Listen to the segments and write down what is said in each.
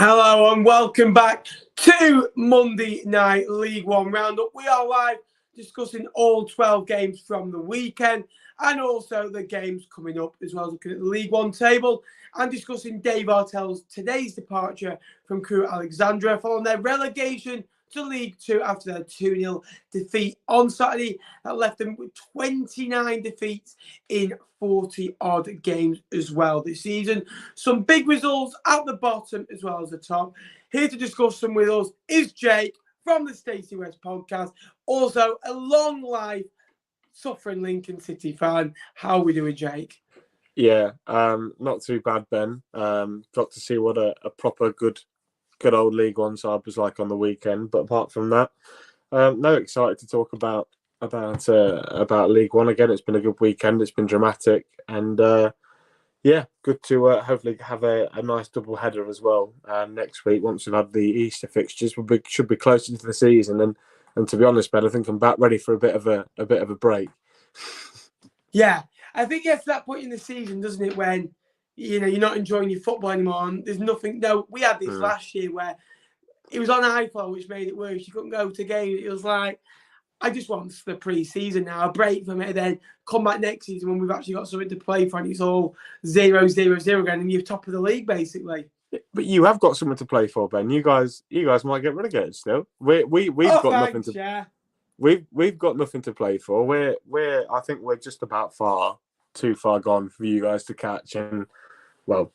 Hello and welcome back to Monday Night League One Roundup. We are live discussing all 12 games from the weekend and also the games coming up, as well as looking at the League One table and discussing Dave Artell's today's departure from Crewe Alexandra following their relegation to League Two after their 2-0 defeat on Saturday. That left them with 29 defeats in 40-odd games as well this season. Some big results at the bottom as well as the top. Here to discuss them with us is Jake from the Stacey West Podcast. Also, a long life suffering Lincoln City fan. How are we doing, Jake? Yeah, not too bad, Ben. Got to see what a proper good old League One side was like on the weekend. But apart from that, no, excited to talk about League One again. It's been a good weekend. It's been dramatic, and yeah, good to hopefully have a nice double header as well next week. Once we've had the Easter fixtures, should be closer to the season. And to be honest, Ben, I think I'm back ready for a bit of a break. Yeah, I think it gets to that point in the season, doesn't it, when you're not enjoying your football anymore and there's nothing. No, we had this last year where it was on iFlow, which made it worse. You couldn't go to games. It was like, I just want the pre-season now, a break from it, and then come back next season when we've actually got something to play for, and it's all 0-0-0 again, and you're top of the league basically. But you have got something to play for, Ben. You guys might get relegated still. We've got nothing to. Yeah. We've got nothing to play for. I think we're just about too far gone for you guys to catch, and well,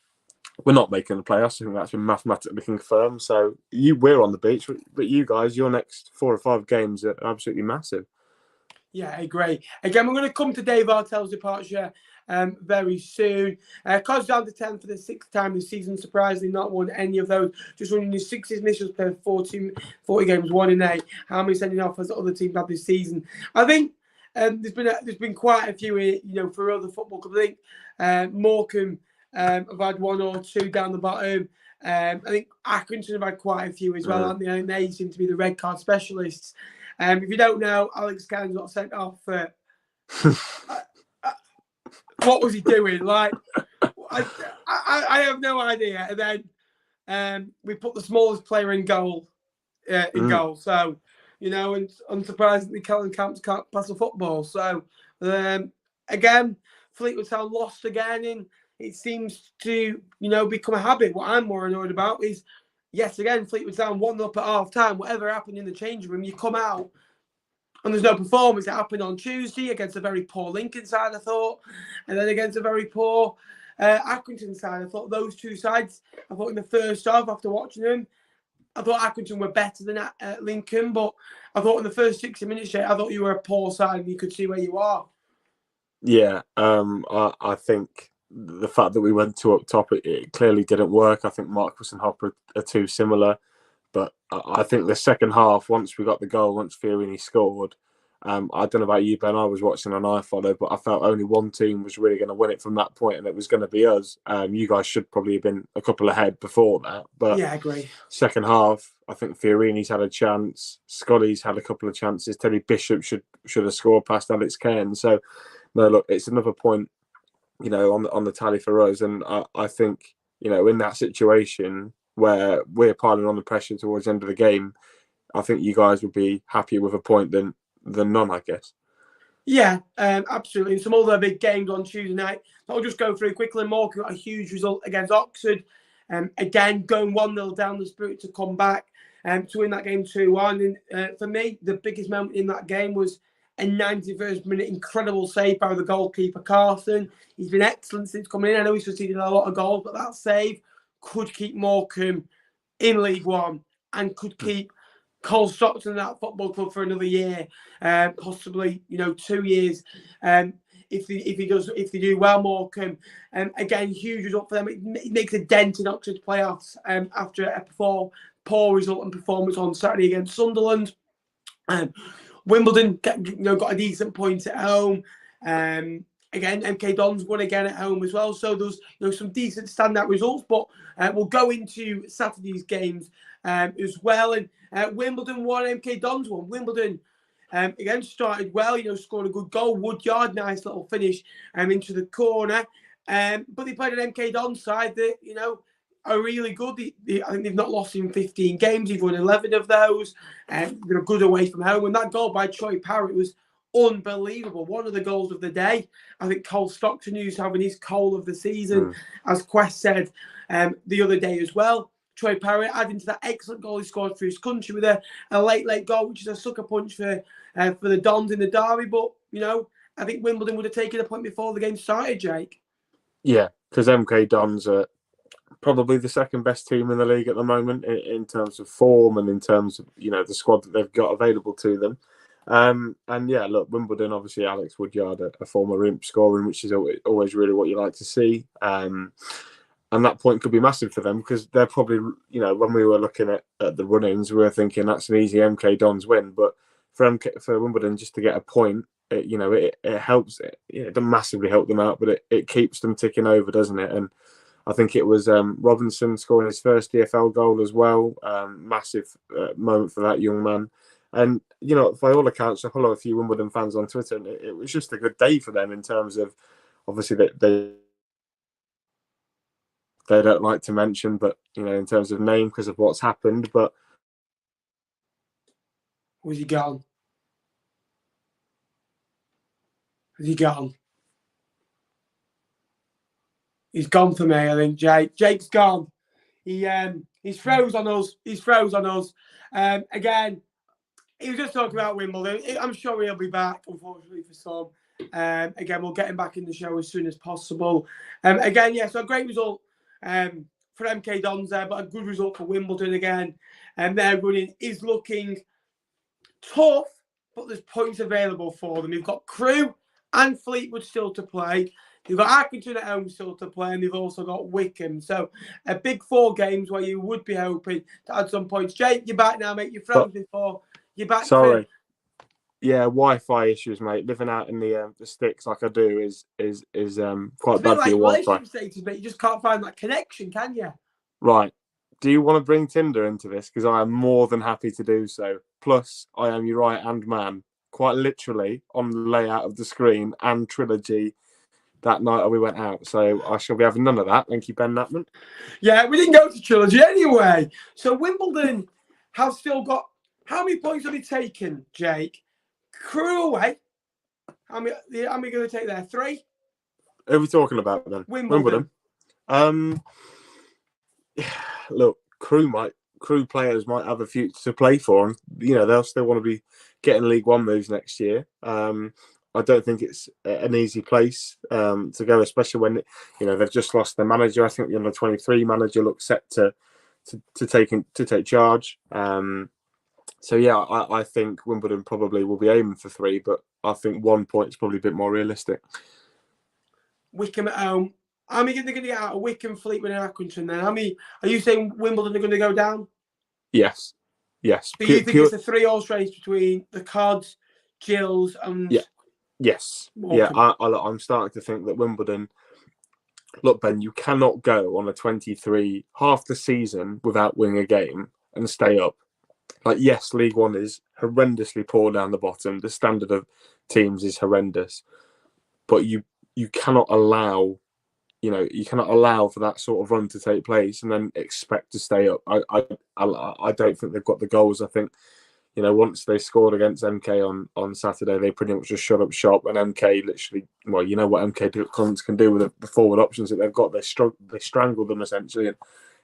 we're not making the playoffs. I think that's been mathematically confirmed. So we're on the beach, but you guys, your next 4 or 5 games are absolutely massive. Yeah, I agree. Again, we're going to come to Dave Artell's departure very soon. Cos down to 10 for the 6th time this season. Surprisingly, not won any of those. Just running his 6 missions per 40 games, 1-8. How many sending off has the other teams had this season? I think there's been quite a few, for other football clubs. I think Morecambe have had 1 or 2 down the bottom. I think Accrington have had quite a few as well, haven't they? I think they seem to be the red card specialists. If you don't know, Alex Cairns got sent off for what was he doing? Like, I have no idea. And then we put the smallest player in goal. So, and unsurprisingly, Kellen Camps can't pass a football. So, again, Fleetwood Town lost again, and it seems to, become a habit. What I'm more annoyed about is, yes, again, Fleetwood Town 1-up at half time. Whatever happened in the changing room, you come out and there's no performance. It happened on Tuesday against a very poor Lincoln side, I thought, and then against a very poor Accrington side. I thought those two sides, in the first half, after watching them, I thought Accrington were better than Lincoln, but I thought in the first 60 minutes, I thought you were a poor side and you could see where you are. Yeah, I think the fact that we went 2 up top, it clearly didn't work. I think Marcus and Hopper are too similar. But I think the second half, once we got the goal, once Fiorini scored, I don't know about you, Ben, I was watching on iFollow, but I felt only one team was really going to win it from that point, and it was going to be us. You guys should probably have been a couple ahead before that. But yeah, I agree. Second half, I think Fiorini's had a chance. Scotty's had a couple of chances. Teddy Bishop should have scored past Alex Cairns. So, no, look, it's another point, on the tally for us. And I think, in that situation where we're piling on the pressure towards the end of the game, I think you guys would be happier with a point than none, I guess. Yeah, absolutely. And some other big games on Tuesday night. I'll just go through quickly. Morecambe got a huge result against Oxford. Again, going 1-0 down, the spirit to come back to win that game 2-1. And for me, the biggest moment in that game was a 91st minute incredible save by the goalkeeper, Carson. He's been excellent since coming in. I know he's conceded a lot of goals, but that save could keep Morecambe in League One and could keep Cole Stockton in that football club for another year, possibly 2 years. If they do well, Morecambe. Again, huge result for them. It makes a dent in Oxford's playoffs after a poor result and performance on Saturday against Sunderland. Wimbledon got a decent point at home. Again, MK Dons won again at home as well. So there's some decent standout results. But we'll go into Saturday's games as well. And Wimbledon won, MK Dons won. Wimbledon again started well. Scored a good goal. Woodyard, nice little finish into the corner. But they played an MK Dons side that are really good. I think they've not lost in 15 games. They've won 11 of those. They're good away from home. And that goal by Troy Parrott was unbelievable. One of the goals of the day. I think Cole Stockton, who's having his goal of the season, as Quest said the other day as well. Troy Parrott adding to that excellent goal he scored for his country with a late goal, which is a sucker punch for the Dons in the derby. But, I think Wimbledon would have taken a point before the game started, Jake. Yeah, because MK Dons are probably the second best team in the league at the moment in terms of form and in terms of, the squad that they've got available to them. And yeah, look, Wimbledon, obviously Alex Woodyard, a former imp scoring, which is always really what you like to see. And that point could be massive for them because they're probably, when we were looking at the run-ins, we were thinking that's an easy MK Dons win. But for Wimbledon just to get a point, it helps. It doesn't massively help them out, but it keeps them ticking over, doesn't it? And I think it was Robinson scoring his first EFL goal as well. Massive moment for that young man. And, by all accounts, I follow a few Wimbledon fans on Twitter, and it was just a good day for them in terms of, obviously, they don't like to mention, but, in terms of name because of what's happened. But was he gone? Has he gone? He's gone for me, I think, Jake. Jake's gone. He's froze on us. Again, he was just talking about Wimbledon. I'm sure he'll be back, unfortunately, for some. Again, we'll get him back in the show as soon as possible. Again, so a great result for MK Dons there, but a good result for Wimbledon again. And their running is looking tough, but there's points available for them. You've got Crewe and Fleetwood still to play. You've got Accrington at home still to play, and you've also got Wycombe. So a big 4 games where you would be hoping to add some points. Jake, you're back now, mate. You froze before. You're back. Sorry. Yeah, Wi-Fi issues, mate. Living out in the sticks like I do is quite bad for your Wi-Fi. Status, mate. You just can't find that connection, can you? Right. Do you want to bring Tinder into this? Because I am more than happy to do so. Plus, I am your right-hand man, quite literally on the layout of the screen and trilogy that night we went out. So I shall be having none of that. Thank you, Ben Natman. Yeah, we didn't go to trilogy anyway. So Wimbledon have still got... How many points have they taken, Jake? Crewe away. How many going to take there? 3? Who are we talking about then? Wimbledon. Look, Crewe players might have a future to play for, and they'll still want to be getting League One moves next year. I don't think it's an easy place to go, especially when they've just lost their manager. I think the under 23 manager looks set to take charge. So yeah, I think Wimbledon probably will be aiming for 3, but I think 1 point is probably a bit more realistic. Wycombe at home. How many are they going to get out of Wycombe, Fleetwood and Accrington then? Are you saying Wimbledon are going to go down? Yes. Do you think it's a 3-horse race between the Cods, Gills and... Yeah. Yes. Morecambe? Yeah, I'm starting to think that Wimbledon... Look, Ben, you cannot go on a 23 half the season without winning a game and stay up. Like, yes, League One is horrendously poor down the bottom. The standard of teams is horrendous. But you cannot allow... you cannot allow for that sort of run to take place and then expect to stay up. I don't think they've got the goals. I think, once they scored against MK on Saturday, they pretty much just shut up shop. And MK literally, well, you know what MK can do with the forward options that they've got. They strangled them essentially, and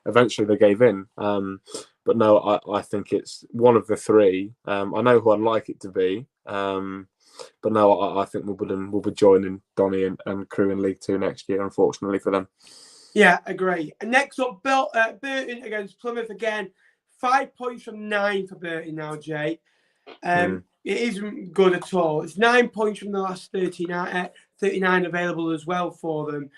eventually they gave in. But no, I think it's one of the 3. I know who I'd like it to be. But no, I think Wimbledon will be joining Donny and Crewe in League 2 next year, unfortunately for them. Yeah, agree. And next up, Burton against Plymouth again. 5 points from 9 for Burton now, Jay. It isn't good at all. It's 9 points from the last 39 available as well for them.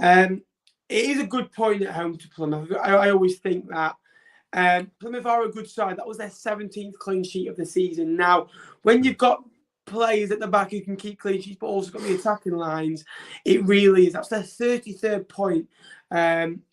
It is a good point at home to Plymouth. I always think that. Plymouth are a good side. That was their 17th clean sheet of the season. Now, when you've got players at the back who can keep clean sheets but also got the attacking lines, it really is. That's their 33rd point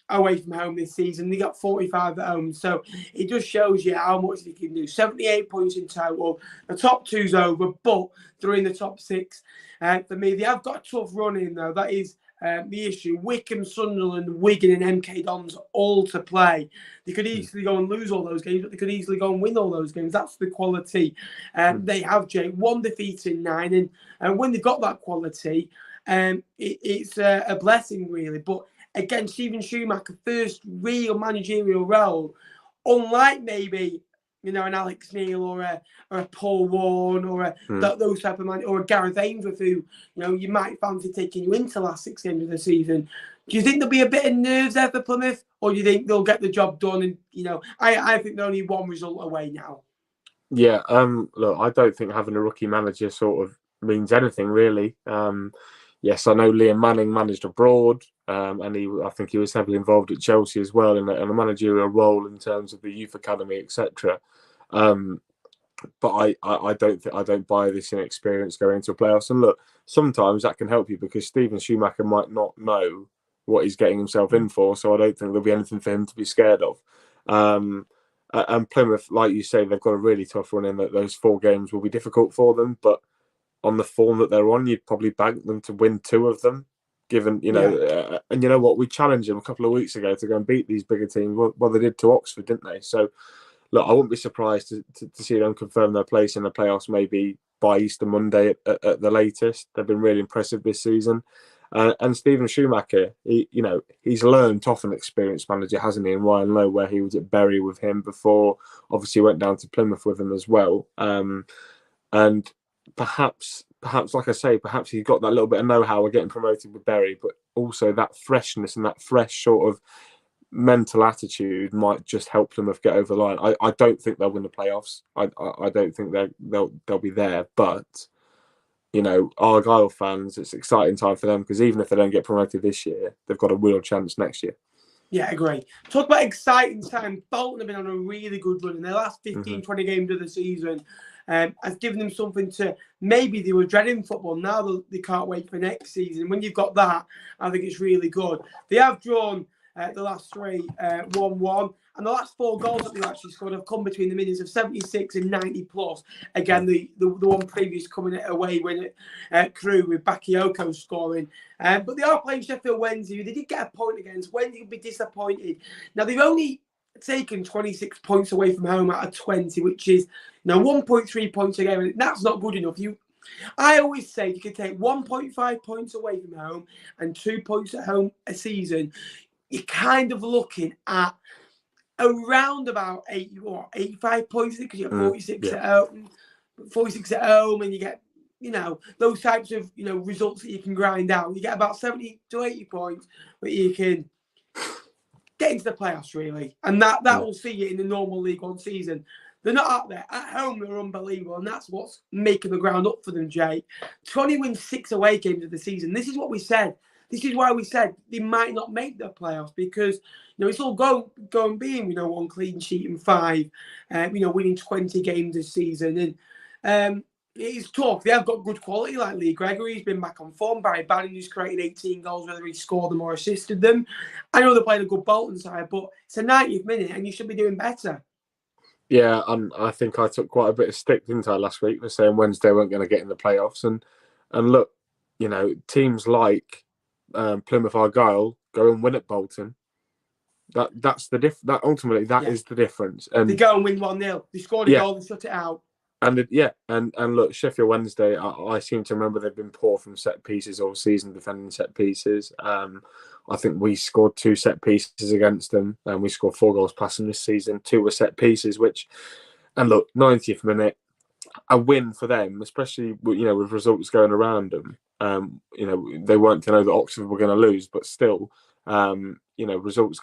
away from home this season. They got 45 at home. So it just shows you how much they can do. 78 points in total. The top 2's over, but they're in the top 6. For me, they have got a tough run in, though. That is the issue. Wycombe, Sunderland, Wigan and MK Dons all to play. They could easily go and lose all those games, but they could easily go and win all those games. That's the quality they have, Jay. 1 defeat in 9. And when they've got that quality, it's a blessing, really. But again, Stephen Schumacher, first real managerial role, unlike maybe, an Alex Neil or a Paul Warne or those type of man, or a Gareth Ainsworth who, you might fancy taking you into the last 6 games of the season. Do you think there'll be a bit of nerves there for Plymouth, or do you think they'll get the job done? And I think they're only 1 result away now. Yeah, look, I don't think having a rookie manager sort of means anything really. Yes, I know Liam Manning managed abroad, and I think he was heavily involved at Chelsea as well in a managerial role in terms of the youth academy, etc. But I don't buy this inexperience going into a playoffs. And look, sometimes that can help you because Stephen Schumacher might not know what he's getting himself in for, so I don't think there'll be anything for him to be scared of. And Plymouth, like you say, they've got a really tough run in that those 4 games will be difficult for them, but on the form that they're on, you'd probably bank them to win 2 of them, given, and you know what, we challenged them a couple of weeks ago to go and beat these bigger teams. Well, they did to Oxford, didn't they? So, look, I wouldn't be surprised to see them confirm their place in the playoffs maybe by Easter Monday at the latest. They've been really impressive this season. And Stephen Schumacher, he's learned off an experienced manager, hasn't he? And Ryan Lowe, where he was at Bury with him before, obviously went down to Plymouth with him as well. And perhaps, like I say, perhaps he got that little bit of know-how of getting promoted with Bury, but also that freshness and that fresh sort of mental attitude might just help Plymouth get over the line. I don't think they'll win the playoffs. I don't think they'll be there, but Argyle fans, it's an exciting time for them because even if they don't get promoted this year, they've got a real chance next year. Yeah, I agree. Talk about exciting time. Bolton have been on a really good run in their last 15, 20 games of the season. Has given them something to, maybe they were dreading football. Now they can't wait for next season. When you've got that, I think it's really good. They have drawn the last 3 1-1. And the last 4 goals that they've actually scored have come between the minutes of 76 and 90 plus. Again, the one previous coming away when at Crewe with Bakayoko scoring. But they are playing Sheffield Wednesday. They did get a point against. Wednesday would be disappointed. Now, they've only taken 26 points away from home out of 20, which is 1.3 points a game. And that's not good enough. I always say you can take 1.5 points away from home and 2 points at home a season. You're kind of looking at around about 85 points because you get 46 at home, 46 at home, and you get those types of results that you can grind out. You get about 70 to 80 points, but you can get into the playoffs really, and that will see you in the normal League One season. They're not out there at home. They're unbelievable, and that's what's making the ground up for them. Jay, 20 wins 6 away games of the season. This is what we said. This is why we said they might not make the playoffs because it's all going being 1 clean sheet and 5, winning 20 games this season, and it's tough. They have got good quality like Lee Gregory's been back on form. Barry Bannon, who's created 18 goals, whether he scored them or assisted them. I know they're playing a good Bolton side, but it's a 90th minute and you should be doing better. Yeah, I think I took quite a bit of stick, didn't I, last week for saying Wednesday weren't going to get in the playoffs, and look, teams like Plymouth Argyle go and win at Bolton. That's the that ultimately is the difference. And they go and win 1-0. They scored a goal and shut it out. And look, Sheffield Wednesday, I seem to remember they've been poor from set pieces all season, defending set pieces. I think we scored 2 set pieces against them, and we scored 4 goals passing this season. 2 were set pieces, and look, 90th minute, a win for them, especially with results going around them. They weren't to know that Oxford were going to lose, but still, results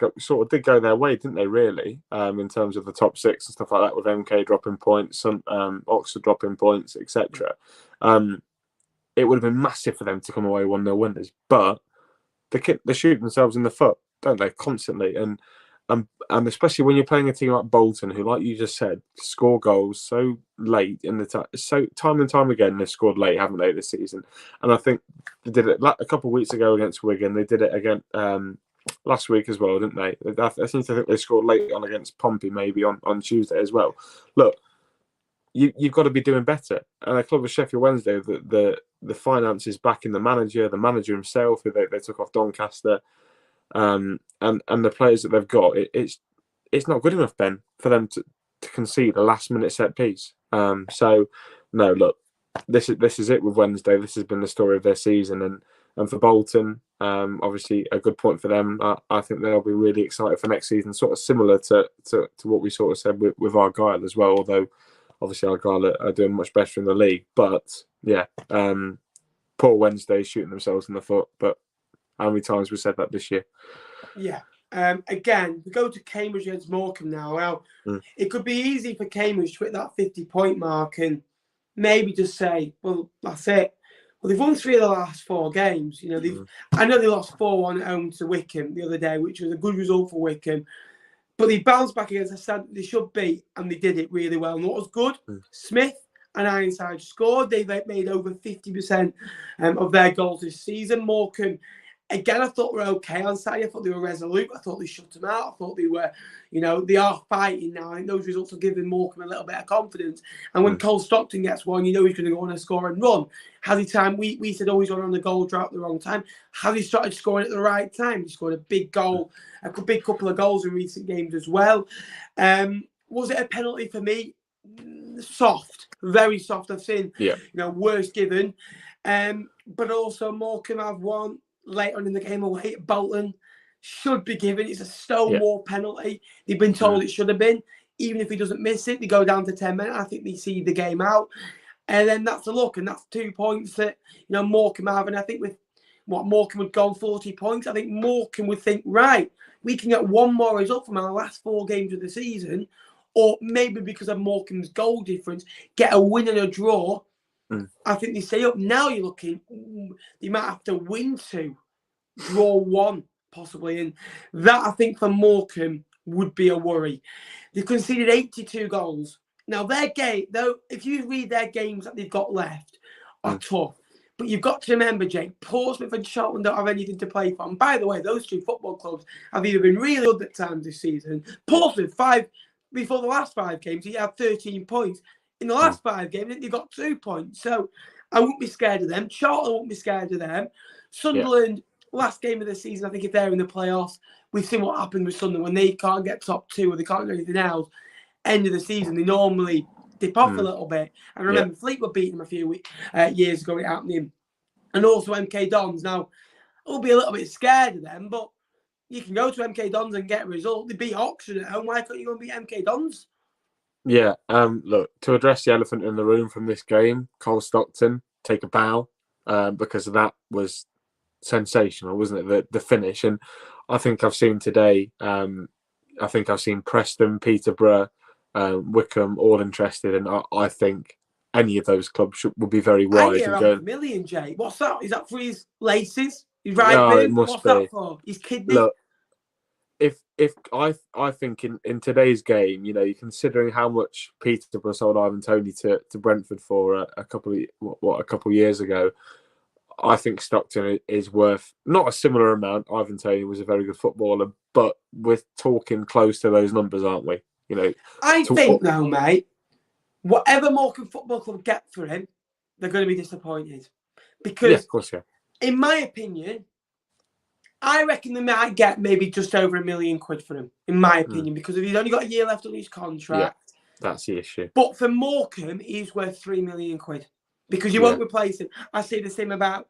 did go their way, didn't they? Really, in terms of the top 6 and stuff like that, with MK dropping points, some Oxford dropping points, etc. It would have been massive for them to come away 1-0 winners, but they shoot themselves in the foot, don't they? Constantly, and especially when you're playing a team like Bolton, who, like you just said, score goals so late in the time. So time and time again, they've scored late, haven't they, this season? And I think they did it a couple of weeks ago against Wigan. They did it again last week as well, didn't they? I seem to think they scored late on against Pompey, maybe on Tuesday as well. Look, you've got to be doing better. And a club of Sheffield Wednesday, the finances backing the manager himself, who they took off Doncaster, and the players that they've got, it's not good enough, Ben, for them to concede a last minute set piece. So no, look, this is it with Wednesday. This has been the story of their season, and for Bolton, obviously a good point for them. I think they'll be really excited for next season, sort of similar to what we sort of said with Argyle as well, although obviously Argyle are doing much better in the league. But yeah, poor Wednesday shooting themselves in the foot. But how many times we said that this year? Yeah. Again, we go to Cambridge against Morecambe now. Well, it could be easy for Cambridge to hit that 50-point mark and maybe just say, well, that's it. Well, they've won 3 of the last 4 games. You know, I know they lost 4-1 at home to Wycombe the other day, which was a good result for Wycombe. But they bounced back against a side they should beat, and they did it really well. And what was good, Smith and Ironside scored. They've made over 50% of their goals this season. Morecambe, again, I thought were okay on Saturday. I thought they were resolute. I thought they shut them out. I thought they were, they are fighting now. I think those results are giving Morecambe a little bit of confidence. And when Cole Stockton gets one, he's going to go on and score and run. Has he time? We said, he's on the goal drought at the wrong time. Has he started scoring at the right time? He scored a big goal, a big couple of goals in recent games as well. Was it a penalty for me? Soft, very soft. I've seen, worse given. But also Morecambe have won late on in the game away at Bolton. Should be given. It's a stonewall penalty. They've been told it should have been. Even if he doesn't miss it, they go down to 10 minutes. I think they see the game out. And then that's a look. And that's 2 points that, Morecambe have. And I think with what Morecambe would go on 40 points, I think Morecambe would think, right, we can get one more result from our last 4 games of the season. Or maybe because of Morecambe's goal difference, get a win and a draw. I think they stay up. Now you're looking, they might have to win 2, draw 1, possibly. And that, I think, for Morecambe would be a worry. They conceded 82 goals. Now, their game, though, if you read their games that they've got left, are tough. But you've got to remember, Jake, Portsmouth and Cheltenham don't have anything to play for. And by the way, those 2 football clubs have either been really good at times this season. Portsmouth, before the last 5 games, he had 13 points. In the last 5 games, they got 2 points. So I wouldn't be scared of them. Charlton won't be scared of them. Sunderland, last game of the season, I think if they're in the playoffs, we've seen what happened with Sunderland when they can't get top 2 or they can't do anything else. End of the season, they normally dip off a little bit. And remember, Fleetwood beat them a few years ago, it happened. And also MK Dons. Now, I'll be a little bit scared of them, but you can go to MK Dons and get a result. They beat Oxford at home. Why can't you go and beat MK Dons? Yeah, look, to address the elephant in the room from this game, Cole Stockton, take a bow, because that was sensational, wasn't it? The finish. And I think I've seen today, I've seen Preston, Peterborough, Wycombe all interested, and I think any of those clubs would be very wise. I hear $1 million, Jay. What's that? Is that for his laces? His right no, rib? What's that for? His kidney? Look, if I think in today's game, you're considering how much Peterborough sold Ivan Toney to Brentford for a couple of years ago. I think Stockton is worth not a similar amount. Ivan Toney was a very good footballer, but we're talking close to those numbers, aren't we? I think though, mate, whatever Morecambe Football Club get for him, they're going to be disappointed. Because, of course, in my opinion, I reckon they might get maybe just over £1 million for him, in my opinion, because if he's only got a year left on his contract. Yeah, that's the issue. But for Morecambe, he's worth £3 million because you won't replace him. I say the same about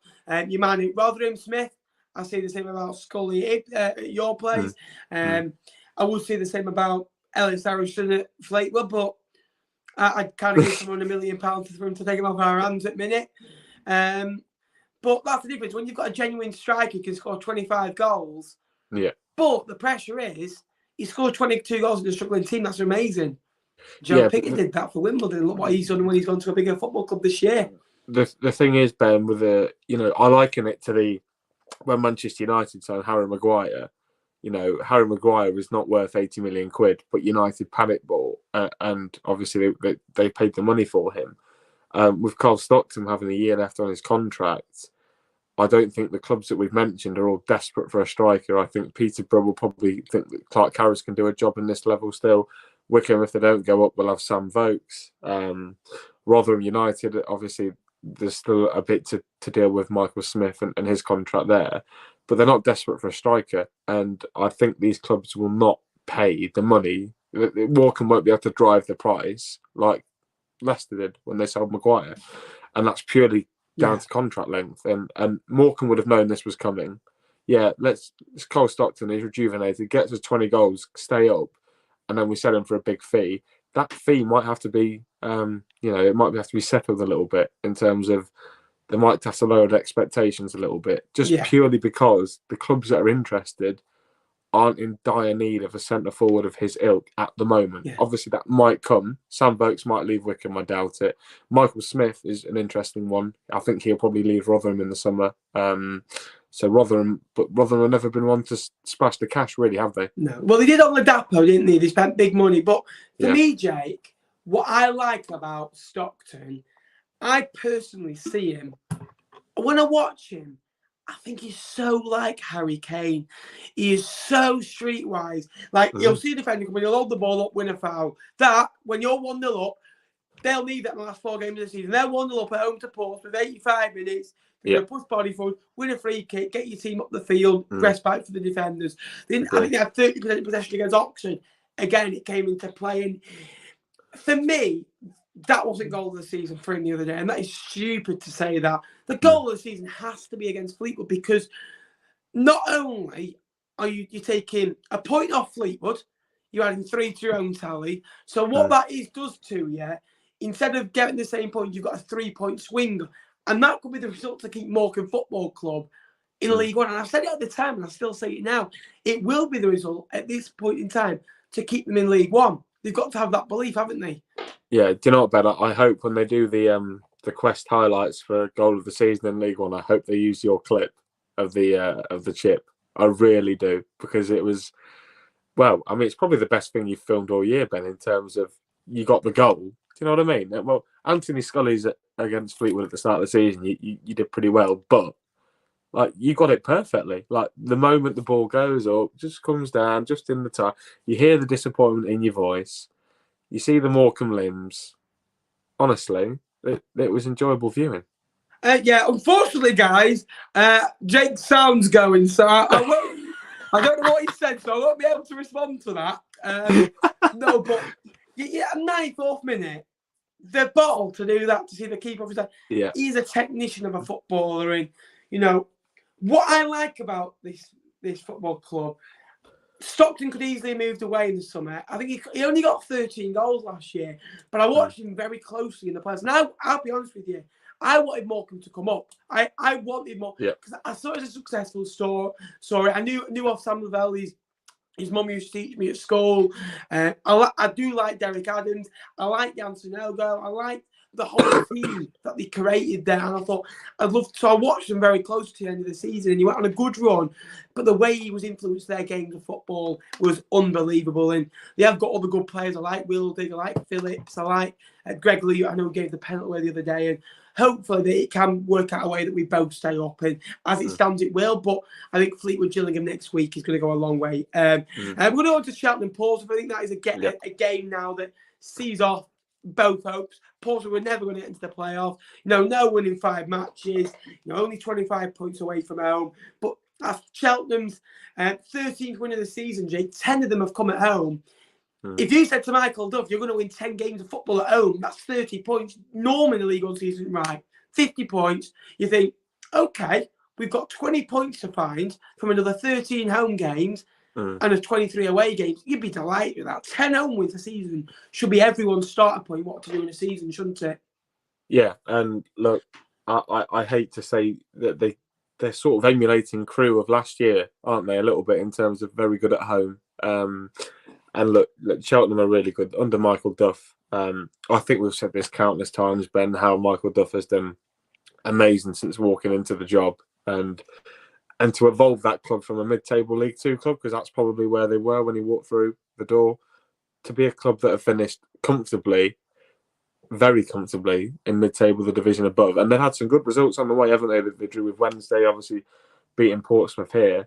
your man Rotherham Smith. I say the same about Scully at your place. I would say the same about Ellis Harrison at Fleetwood, but I'd kind of give someone £1 million for him to take him off our hands at minute. But that's the difference. When you've got a genuine striker who can score 25 goals. Yeah. But the pressure is, he scored 22 goals in a struggling team. That's amazing. Joe Pickett did that for Wimbledon. Look what he's done when he's gone to a bigger football club this year. The thing is, Ben, with I liken it to when Manchester United signed Harry Maguire. Harry Maguire was not worth £80 million, but United panic bought, and obviously they paid the money for him. With Cole Stockton having a year left on his contract, I don't think the clubs that we've mentioned are all desperate for a striker. I think Peterborough will probably think that Clark Harris can do a job in this level still. Wickham, if they don't go up, will have Sam Vokes. Rotherham United, obviously, there's still a bit to deal with Michael Smith and his contract there, but they're not desperate for a striker. And I think these clubs will not pay the money. Morecambe won't be able to drive the price like Leicester did when they sold Maguire. And that's purely down to contract length. And Morecambe would have known this was coming. Yeah, it's Cole Stockton, he's rejuvenated, gets us 20 goals, stay up, and then we sell him for a big fee. That fee might have to be, it might have to be settled a little bit in terms of they might have to lower the expectations a little bit, just purely because the clubs that are interested aren't in dire need of a centre forward of his ilk at the moment. Yeah. Obviously, that might come. Sam Vokes might leave Wickham, I doubt it. Michael Smith is an interesting one. I think he'll probably leave Rotherham in the summer. So Rotherham have never been one to splash the cash, really, have they? No. Well, they did on Ladapo, didn't they? They spent big money. But for me, Jake, what I like about Stockton, I personally see him, when I watch him, I think he's so like Harry Kane. He is so streetwise. Like, you'll see a defender come in, he'll hold the ball up, win a foul. That, when you're 1-0 up, they'll need that in the last 4 games of the season. They're 1-0 up at home to Portsmouth, 85 minutes. You're going to push body forward, win a free kick, get your team up the field, rest back for the defenders. Then, I think they had 30% possession against Oxford. Again, it came into play. And for me, that wasn't goal of the season for him the other day. And that is stupid to say that. The goal of the season has to be against Fleetwood, because not only are you taking a point off Fleetwood, you're adding 3 to your own tally. So what that does to you, instead of getting the same point, you've got a 3-point swing. And that could be the result to keep Morecambe Football Club in League One. And I've said it at the time, and I still say it now. It will be the result at this point in time to keep them in League One. They've got to have that belief, haven't they? Yeah, do you know what, Ben? I hope when they do the Quest highlights for goal of the season in League One, I hope they use your clip of the chip. I really do, because it was, well, I mean, it's probably the best thing you've filmed all year, Ben, in terms of you got the goal. Do you know what I mean? Well, Anthony Scully's against Fleetwood at the start of the season, you did pretty well, but like, you got it perfectly. Like, the moment the ball goes up, just comes down, just in the time, you hear the disappointment in your voice, you see the Morecambe limbs. Honestly, it was enjoyable viewing. Unfortunately, guys, Jake's sound's going, so I don't know what he said, so I won't be able to respond to that. No, but 94th minute, the bottle to do that, to see the keeper off his head. Yeah. He's a technician of a footballer, and what I like about this football club, Stockton could easily have moved away in the summer. I think he only got 13 goals last year, but I watched him very closely in the players. And I'll be honest with you, I wanted Morecambe to come up. I wanted more, because I saw it as a successful story. I knew of Sam Lavelle. His mum used to teach me at school. I do like Derek Adams. I like Janssen Elgo. I like the whole team that they created there. And I thought, so I watched them very close to the end of the season, and he went on a good run. But the way he was influenced their games of football was unbelievable. And they have got other good players. I like Wilding, I like Phillips, I like Greg Lee, I know gave the penalty away the other day. And hopefully it can work out a way that we both stay up. And as it stands, it will. But I think Fleetwood Gillingham next week is going to go a long way. We're going to go to Cheltenham and Portsmouth. I think that is a game now that sees off both hopes. Portsmouth were never going to get into the playoff. No winning 5 matches. Only 25 points away from home. But that's Cheltenham's 13th win of the season, Jake. 10 of them have come at home. If you said to Michael Duff, you're going to win 10 games of football at home, that's 30 points. Normally in the league on season, right? 50 points. You think, okay, we've got 20 points to find from another 13 home games and a 23 away games. You'd be delighted with that. 10 home wins a season should be everyone's starting point, what to do in a season, shouldn't it? Yeah, and look, I hate to say that they're sort of emulating Crewe of last year, aren't they, a little bit, in terms of very good at home. And look, Cheltenham are really good under Michael Duff. I think we've said this countless times, Ben, how Michael Duff has done amazing since walking into the job, and to evolve that club from a mid-table League Two club, because that's probably where they were when he walked through the door, to be a club that have finished comfortably, very comfortably in mid-table, the division above, and they've had some good results on the way, haven't they? They drew with Wednesday, obviously beating Portsmouth here.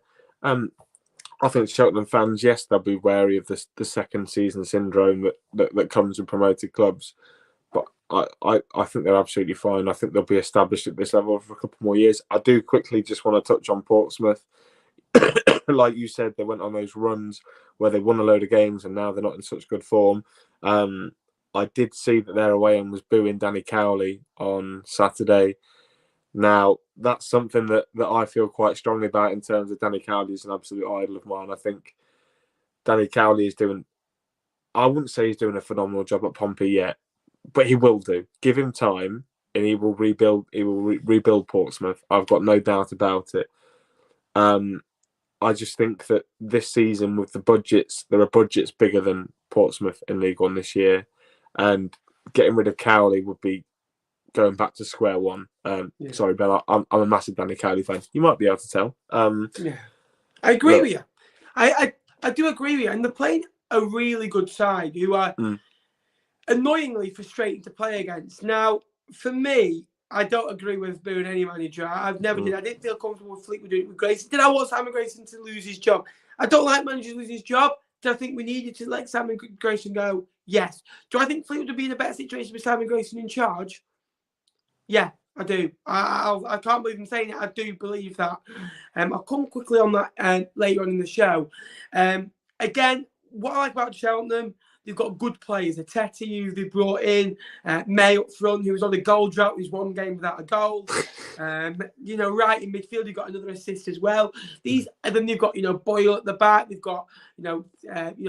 I think Cheltenham fans, yes, they'll be wary of the second season syndrome that comes with promoted clubs. But I think they're absolutely fine. I think they'll be established at this level for a couple more years. I do quickly just want to touch on Portsmouth. Like you said, they went on those runs where they won a load of games and now they're not in such good form. I did see that their away end was booing Danny Cowley on Saturday. Now, that's something that I feel quite strongly about in terms of Danny Cowley is an absolute idol of mine. I think Danny Cowley is doing, I wouldn't say he's doing a phenomenal job at Pompey yet, but he will do. Give him time and he will rebuild rebuild Portsmouth. I've got no doubt about it. I just think that this season with the budgets, there are budgets bigger than Portsmouth in League One this year. And getting rid of Cowley would be going back to square one. Sorry, Ben, I'm a massive Danny Cowley fan. You might be able to tell. Yeah, I agree with you. I do agree with you. And they're playing a really good side who are annoyingly frustrating to play against. Now, for me, I don't agree with booing any manager. I've never did. I didn't feel comfortable with Fleetwood doing it with Grayson. Did I want Simon Grayson to lose his job? I don't like managers losing his job. Do I think we needed to let Simon Grayson go? Yes. Do I think Fleetwood would be in a better situation with Simon Grayson in charge? Yeah, I do. I can't believe I'm saying it. I do believe that. I'll come quickly on that later on in the show. Again, what I like about Cheltenham, they've got good players. Teti, who they brought in, May up front, who was on the goal drought, who's one game without a goal. Right in midfield, you've got another assist as well. And then they've got, Boyle at the back. They've got,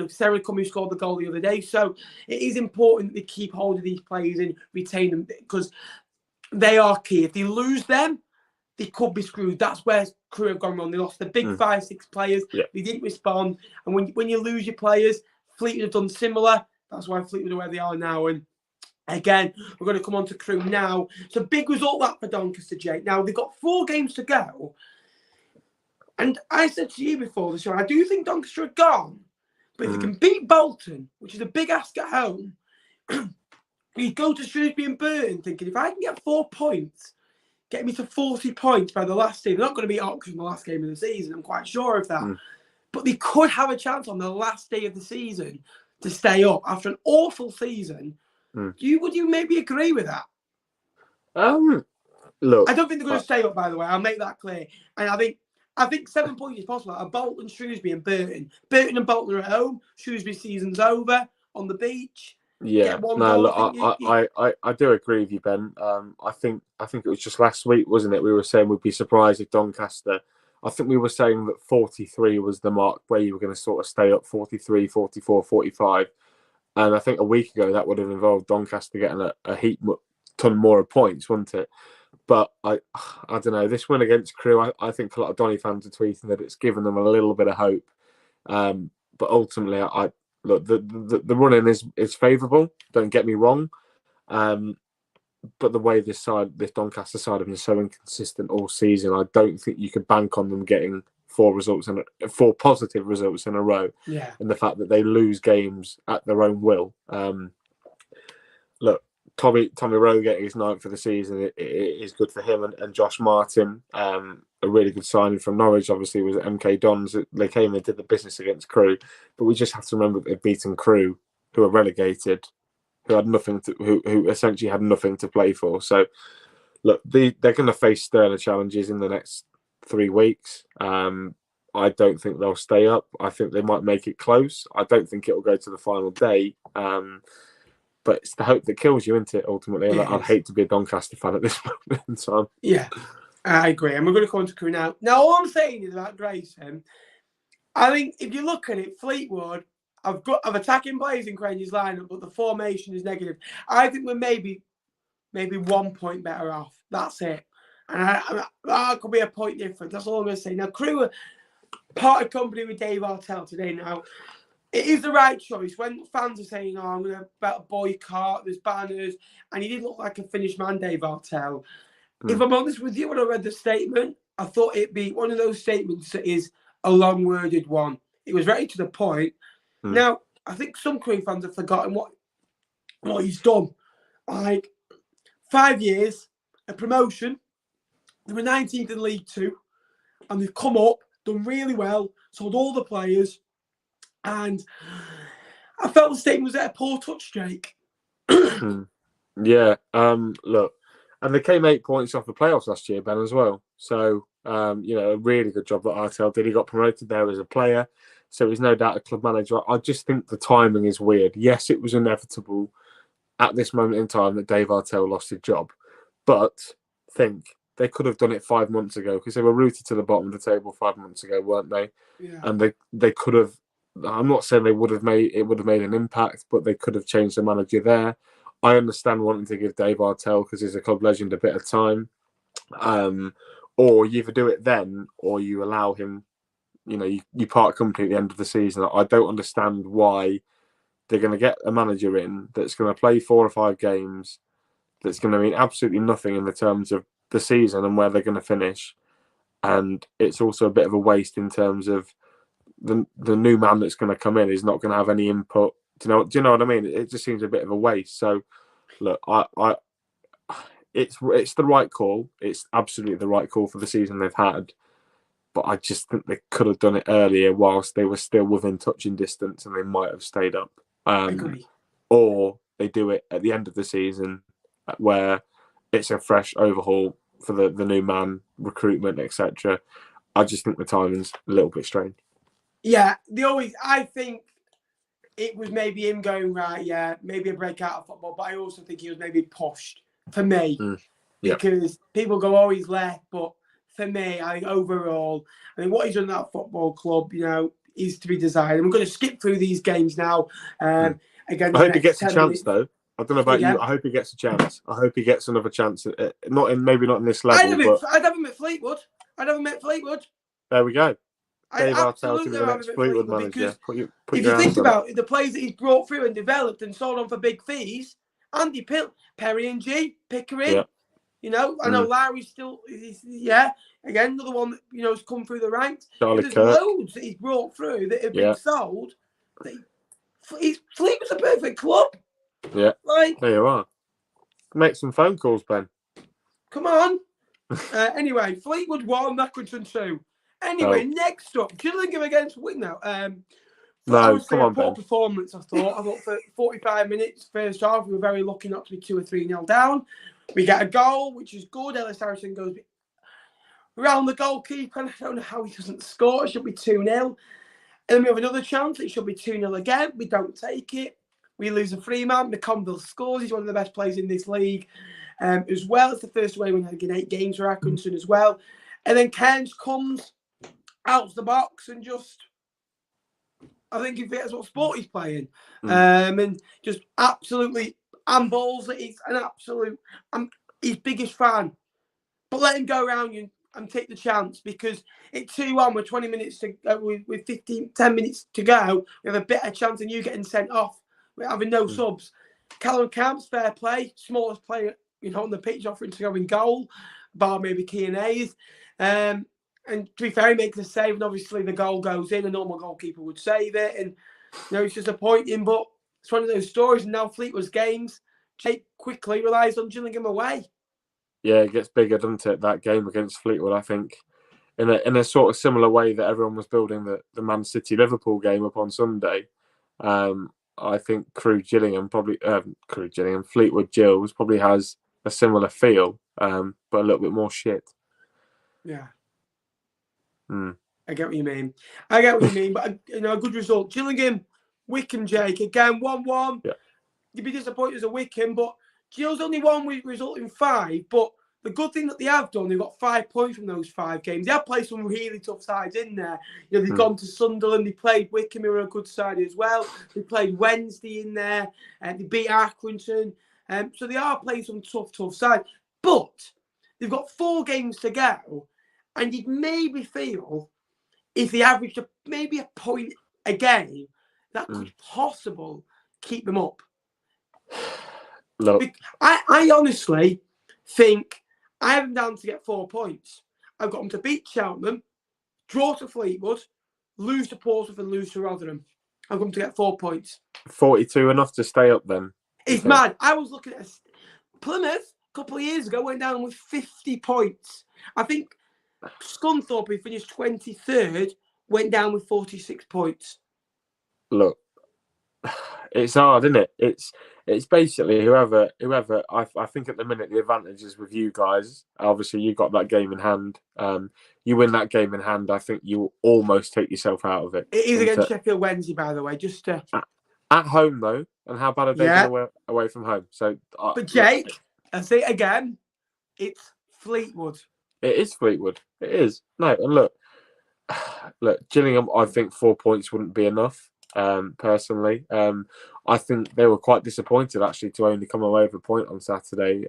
Sarah who scored the goal the other day. So it is important that they keep hold of these players and retain them because they are key. If they lose them, they could be screwed. That's where Crewe have gone wrong. They lost the big 5-6 players. Yeah. They didn't respond. And when you lose your players, Fleetwood have done similar. That's why Fleetwood are where they are now. And again, we're going to come on to Crewe now. So big result that for Doncaster, Jake. Now, they've got 4 games to go. And I said to you before the show, I do think Doncaster are gone. But if you can beat Bolton, which is a big ask at home, you go to Shrewsbury and Burton thinking, if I can get 4 points, get me to 40 points by the last day. They're not going to beat Oxford in the last game of the season. I'm quite sure of that. But they could have a chance on the last day of the season to stay up after an awful season. Would you maybe agree with that? Look, I don't think they're going to stay up, by the way. I'll make that clear. And I think 7 points is possible. Bolton, Shrewsbury and Burton. Burton and Bolton are at home. Shrewsbury season's over on the beach. Yeah, no, look, I do agree with you, Ben. I think it was just last week, wasn't it? We were saying we'd be surprised if Doncaster. I think we were saying that 43 was the mark where you were going to sort of stay up, 43, 44, 45. And I think a week ago that would have involved Doncaster getting a heap ton more of points, wouldn't it? But I don't know. This win against Crewe, I think a lot of Donny fans are tweeting that it's given them a little bit of hope. But ultimately, look, the running is favourable. Don't get me wrong, but the way this Doncaster side have been so inconsistent all season, I don't think you could bank on them getting 4 positive results in a row. Yeah, and the fact that they lose games at their own will. Look, Tommy Rowe getting his 9th for the season it is good for him, and Josh Martin, a really good signing from Norwich. Obviously, was at MK Dons. They came and did the business against Crewe, but we just have to remember that they've beaten Crewe, who are relegated, who had nothing who essentially had nothing to play for. So, look, they're going to face sterner challenges in the next 3 weeks. I don't think they'll stay up. I think they might make it close. I don't think it will go to the final day. But it's the hope that kills you, isn't it, ultimately? Like, I'd hate to be a Doncaster fan at this moment in time. Yeah, I agree. And we're going to come on to Crewe now. Now, all I'm saying is about Grayson, I think if you look at it, Fleetwood, I've attacking players in Crane's lineup, but the formation is negative. I think we're maybe 1 point better off. That's it. And that could be a point difference. That's all I'm going to say. Now, Crewe are parted company with Dave Artell today now. It is the right choice. When fans are saying, I'm going to boycott, there's banners, and he did look like a finished man, Dave Artell. If I'm honest with you, when I read the statement, I thought it'd be one of those statements that is a long-worded one. It was very to the point. Now, I think some Crewe fans have forgotten what he's done. Like, 5 years, a promotion. They were 19th in League Two, and they've come up, done really well, sold all the players, and I felt the statement was at a poor touch, Jake. Yeah. Look, and they came 8 points off the playoffs last year, Ben, as well. So, a really good job that Artell did. He got promoted there as a player, so he's no doubt a club manager. I just think the timing is weird. Yes, it was inevitable at this moment in time that Dave Artell lost his job, but think they could have done it 5 months ago because they were rooted to the bottom of the table 5 months ago, weren't they? Yeah. And they could have. I'm not saying they would have made an impact, but they could have changed the manager there. I understand wanting to give Dave Artell, because he's a club legend, a bit of time. Or you either do it then, or you allow him. You part company at the end of the season. I don't understand why they're going to get a manager in that's going to play 4 or 5 games, that's going to mean absolutely nothing in the terms of the season and where they're going to finish. And it's also a bit of a waste in terms of the new man that's going to come in is not going to have any input. Do you know what I mean? It just seems a bit of a waste. So, look, it's the right call. It's absolutely the right call for the season they've had. But I just think they could have done it earlier whilst they were still within touching distance, and they might have stayed up. Agree. Or they do it at the end of the season where it's a fresh overhaul for the new man, recruitment, etc. I just think the timing's a little bit strange. Yeah, I think it was maybe him going, right, yeah, maybe a break out of football, but I also think he was maybe pushed for me. Because people go, oh, he's left, but for me, I think overall, what he's done at that football club, is to be desired. And we're going to skip through these games now. Again, I hope he gets a chance, though. I don't know about you. I hope he gets a chance. I hope he gets another chance. Maybe not in this level. I'd have him at Fleetwood. There we go. Dave Artell to be the next Fleetwood manager. If you think about it, the players that he's brought through and developed and sold on for big fees, Andy Perry and G, Pickering, I know Larry's still, again, another one that, has come through the ranks. There's loads that he's brought through that have been sold. Fleetwood's a perfect club. Yeah. There you are. Make some phone calls, Ben. Come on. Anyway, Fleetwood 1, Accrington 2. Anyway, next up, Gillingham against Wigan. I would say a poor performance, I thought for 45 minutes, first half, we were very lucky not to be 2 or 3-0 down. We get a goal, which is good. Ellis Harrison goes around the goalkeeper, and I don't know how he doesn't score. It should be 2-0. And then we have another chance. It should be 2-0 again. We don't take it. We lose a free man. McConville scores. He's one of the best players in this league as well. It's the first away win in 8 games for Accrington as well. And then Cairns comes out of the box and just, I think he forgets what sport he's playing. And just absolutely handballs it. He's an absolute, his biggest fan. But let him go around you and take the chance, because it's 2-1 with 20 minutes to go, with 10 minutes to go. We have a better chance than you getting sent off. We're having no subs. Callum Camp's fair play, smallest player, on the pitch, offering to go in goal, bar maybe Keane Hayes. And to be fair, he makes a save, and obviously the goal goes in. A normal goalkeeper would save it, and it's disappointing. But it's one of those stories. And now Fleetwood's games, Jake quickly relies on Gillingham away. Yeah, it gets bigger, doesn't it? That game against Fleetwood, I think, in a sort of similar way that everyone was building the Man City Liverpool game up on Sunday. I think Fleetwood Gills probably has a similar feel, but a little bit more shit. Yeah. I get what you mean. But a good result. Gillingham, Wycombe, Jake, again 1-1. Yeah. You'd be disappointed as a Wycombe, but Gills only won with result in 5. But the good thing that they have done, they've got 5 points from those 5 games. They have played some really tough sides in there. They've gone to Sunderland, they played Wycombe, who were a good side as well. They played Wednesday in there, and they beat Accrington. So they are playing some tough sides. But they've got 4 games to go, and you'd maybe feel if they averaged maybe a point a game, that could possibly keep them up. Look, I honestly think I have them down to get 4 points. I've got them to beat Cheltenham, draw to Fleetwood, lose to Portsmouth, and lose to Rotherham. I've got them to get 4 points. 42 enough to stay up then? It's mad. I was looking at Plymouth a couple of years ago, went down with 50 points. I think Scunthorpe, who finished 23rd, went down with 46 points. Look, it's hard, isn't it? It's basically whoever. I think at the minute the advantage is with you guys. Obviously, you got that game in hand. You win that game in hand, I think you almost take yourself out of it. It is against Sheffield Wednesday, by the way. Just at home though, and how bad have they been away from home? So, but Jake, I'll say it again. It's Fleetwood. It is Fleetwood. It is. No, and look, Gillingham. I think 4 points wouldn't be enough. Personally, I think they were quite disappointed actually to only come away with a point on Saturday.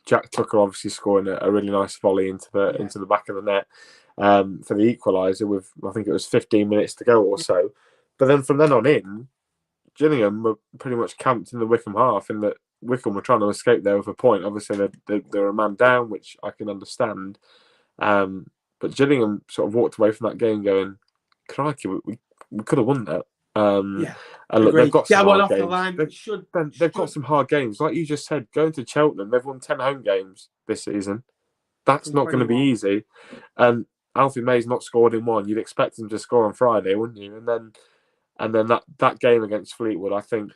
Jack Tucker obviously scoring a really nice volley into the back of the net for the equaliser with, I think it was 15 minutes to go or so. But then from then on in, Gillingham were pretty much camped in the Wycombe half, in that Wycombe were trying to escape there with a point. Obviously, they're a man down, which I can understand. But Gillingham sort of walked away from that game going, crikey, we could have won that. And look, they've got some hard games. They've got some hard games. Like you just said, going to Cheltenham, they've won 10 home games this season. That's not going to be easy. And Alfie May's not scored in one. You'd expect him to score on Friday, wouldn't you? And then that game against Fleetwood, I think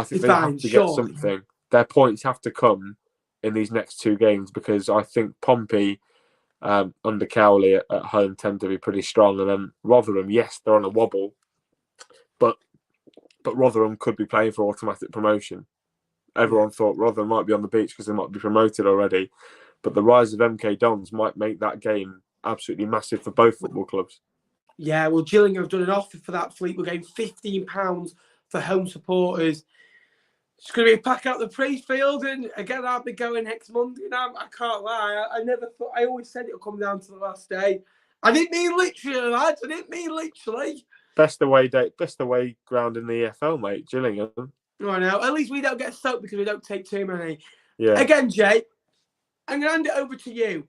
they have to get something. Their points have to come in these next two games, because I think Pompey under Cowley at home tend to be pretty strong, and then Rotherham, yes, they're on a wobble, but Rotherham could be playing for automatic promotion. Everyone thought Rotherham might be on the beach because they might be promoted already, but the rise of MK Dons might make that game absolutely massive for both football clubs. Yeah, well, Gillingham have done an offer for that Fleetwood game, £15 for home supporters. It's going to be a pack out the Priestfield, and again, I'll be going next Monday. And I can't lie, I never thought. I always said it'll come down to the last day. I didn't mean literally, lads. I didn't mean literally. Best away ground in the EFL, mate. Gillingham. I know. At least we don't get soaked because we don't take too many. Yeah. Again, Jay, I'm going to hand it over to you.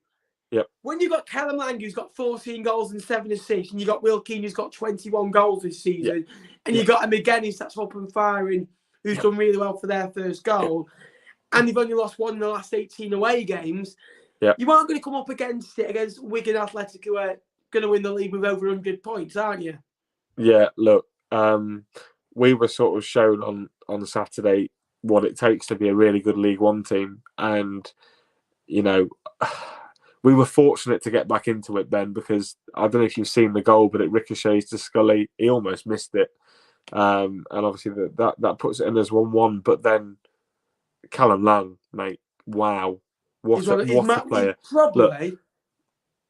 Yep. When you've got Callum Lang, who's got 14 goals and 7 assists, and you've got Will Keane, who's got 21 goals this season, and you've got him again, who's that's up and firing, who's done really well for their first goal, and you've only lost one in the last 18 away games, you aren't going to come up against Wigan Athletic, who are going to win the league with over 100 points, aren't you? Yeah, look, we were sort of shown on Saturday what it takes to be a really good League One team, and, you know, we were fortunate to get back into it, Ben, because I don't know if you've seen the goal, but it ricochets to Scully. He almost missed it. And obviously that puts it in as 1-1. But then Callum Lang, mate, wow. What a player. He's probably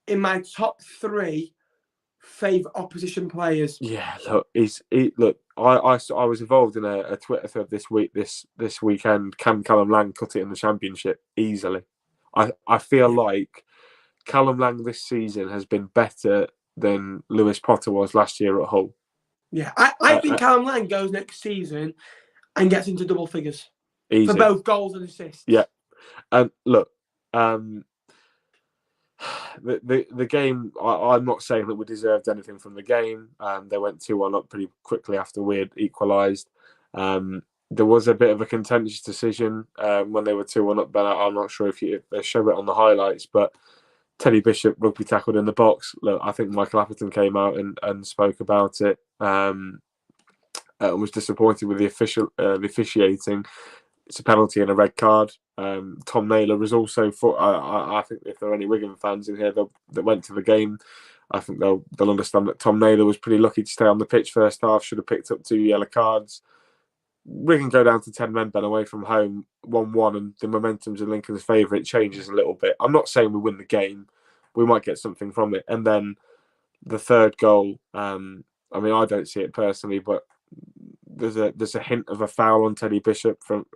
in my top 3 favourite opposition players. Yeah, look, I was involved in a Twitter thread this weekend. Can Callum Lang cut it in the Championship? Easily. I feel like Callum Lang this season has been better than Lewis Potter was last year at Hull. Yeah, I think Callum Lang goes next season and gets into double figures. Easy. For both goals and assists. Yeah. And look, the game, I'm not saying that we deserved anything from the game. They went 2-1 up pretty quickly after we had equalised. There was a bit of a contentious decision when they were 2-1 up. But I'm not sure if they show it on the highlights, but Teddy Bishop rugby tackled in the box. Look, I think Michael Atherton came out and spoke about it. And was disappointed with the officiating. It's a penalty and a red card. Tom Naylor was also for. I think if there are any Wigan fans in here that went to the game, I think they'll understand that Tom Naylor was pretty lucky to stay on the pitch first half. Should have picked up 2 yellow cards. Wigan go down to 10 men, Ben, away from home, 1-1, and the momentum's in Lincoln's favour. It changes a little bit. I'm not saying we win the game. We might get something from it. And then the third goal, I mean, I don't see it personally, but there's a hint of a foul on Teddy Bishop from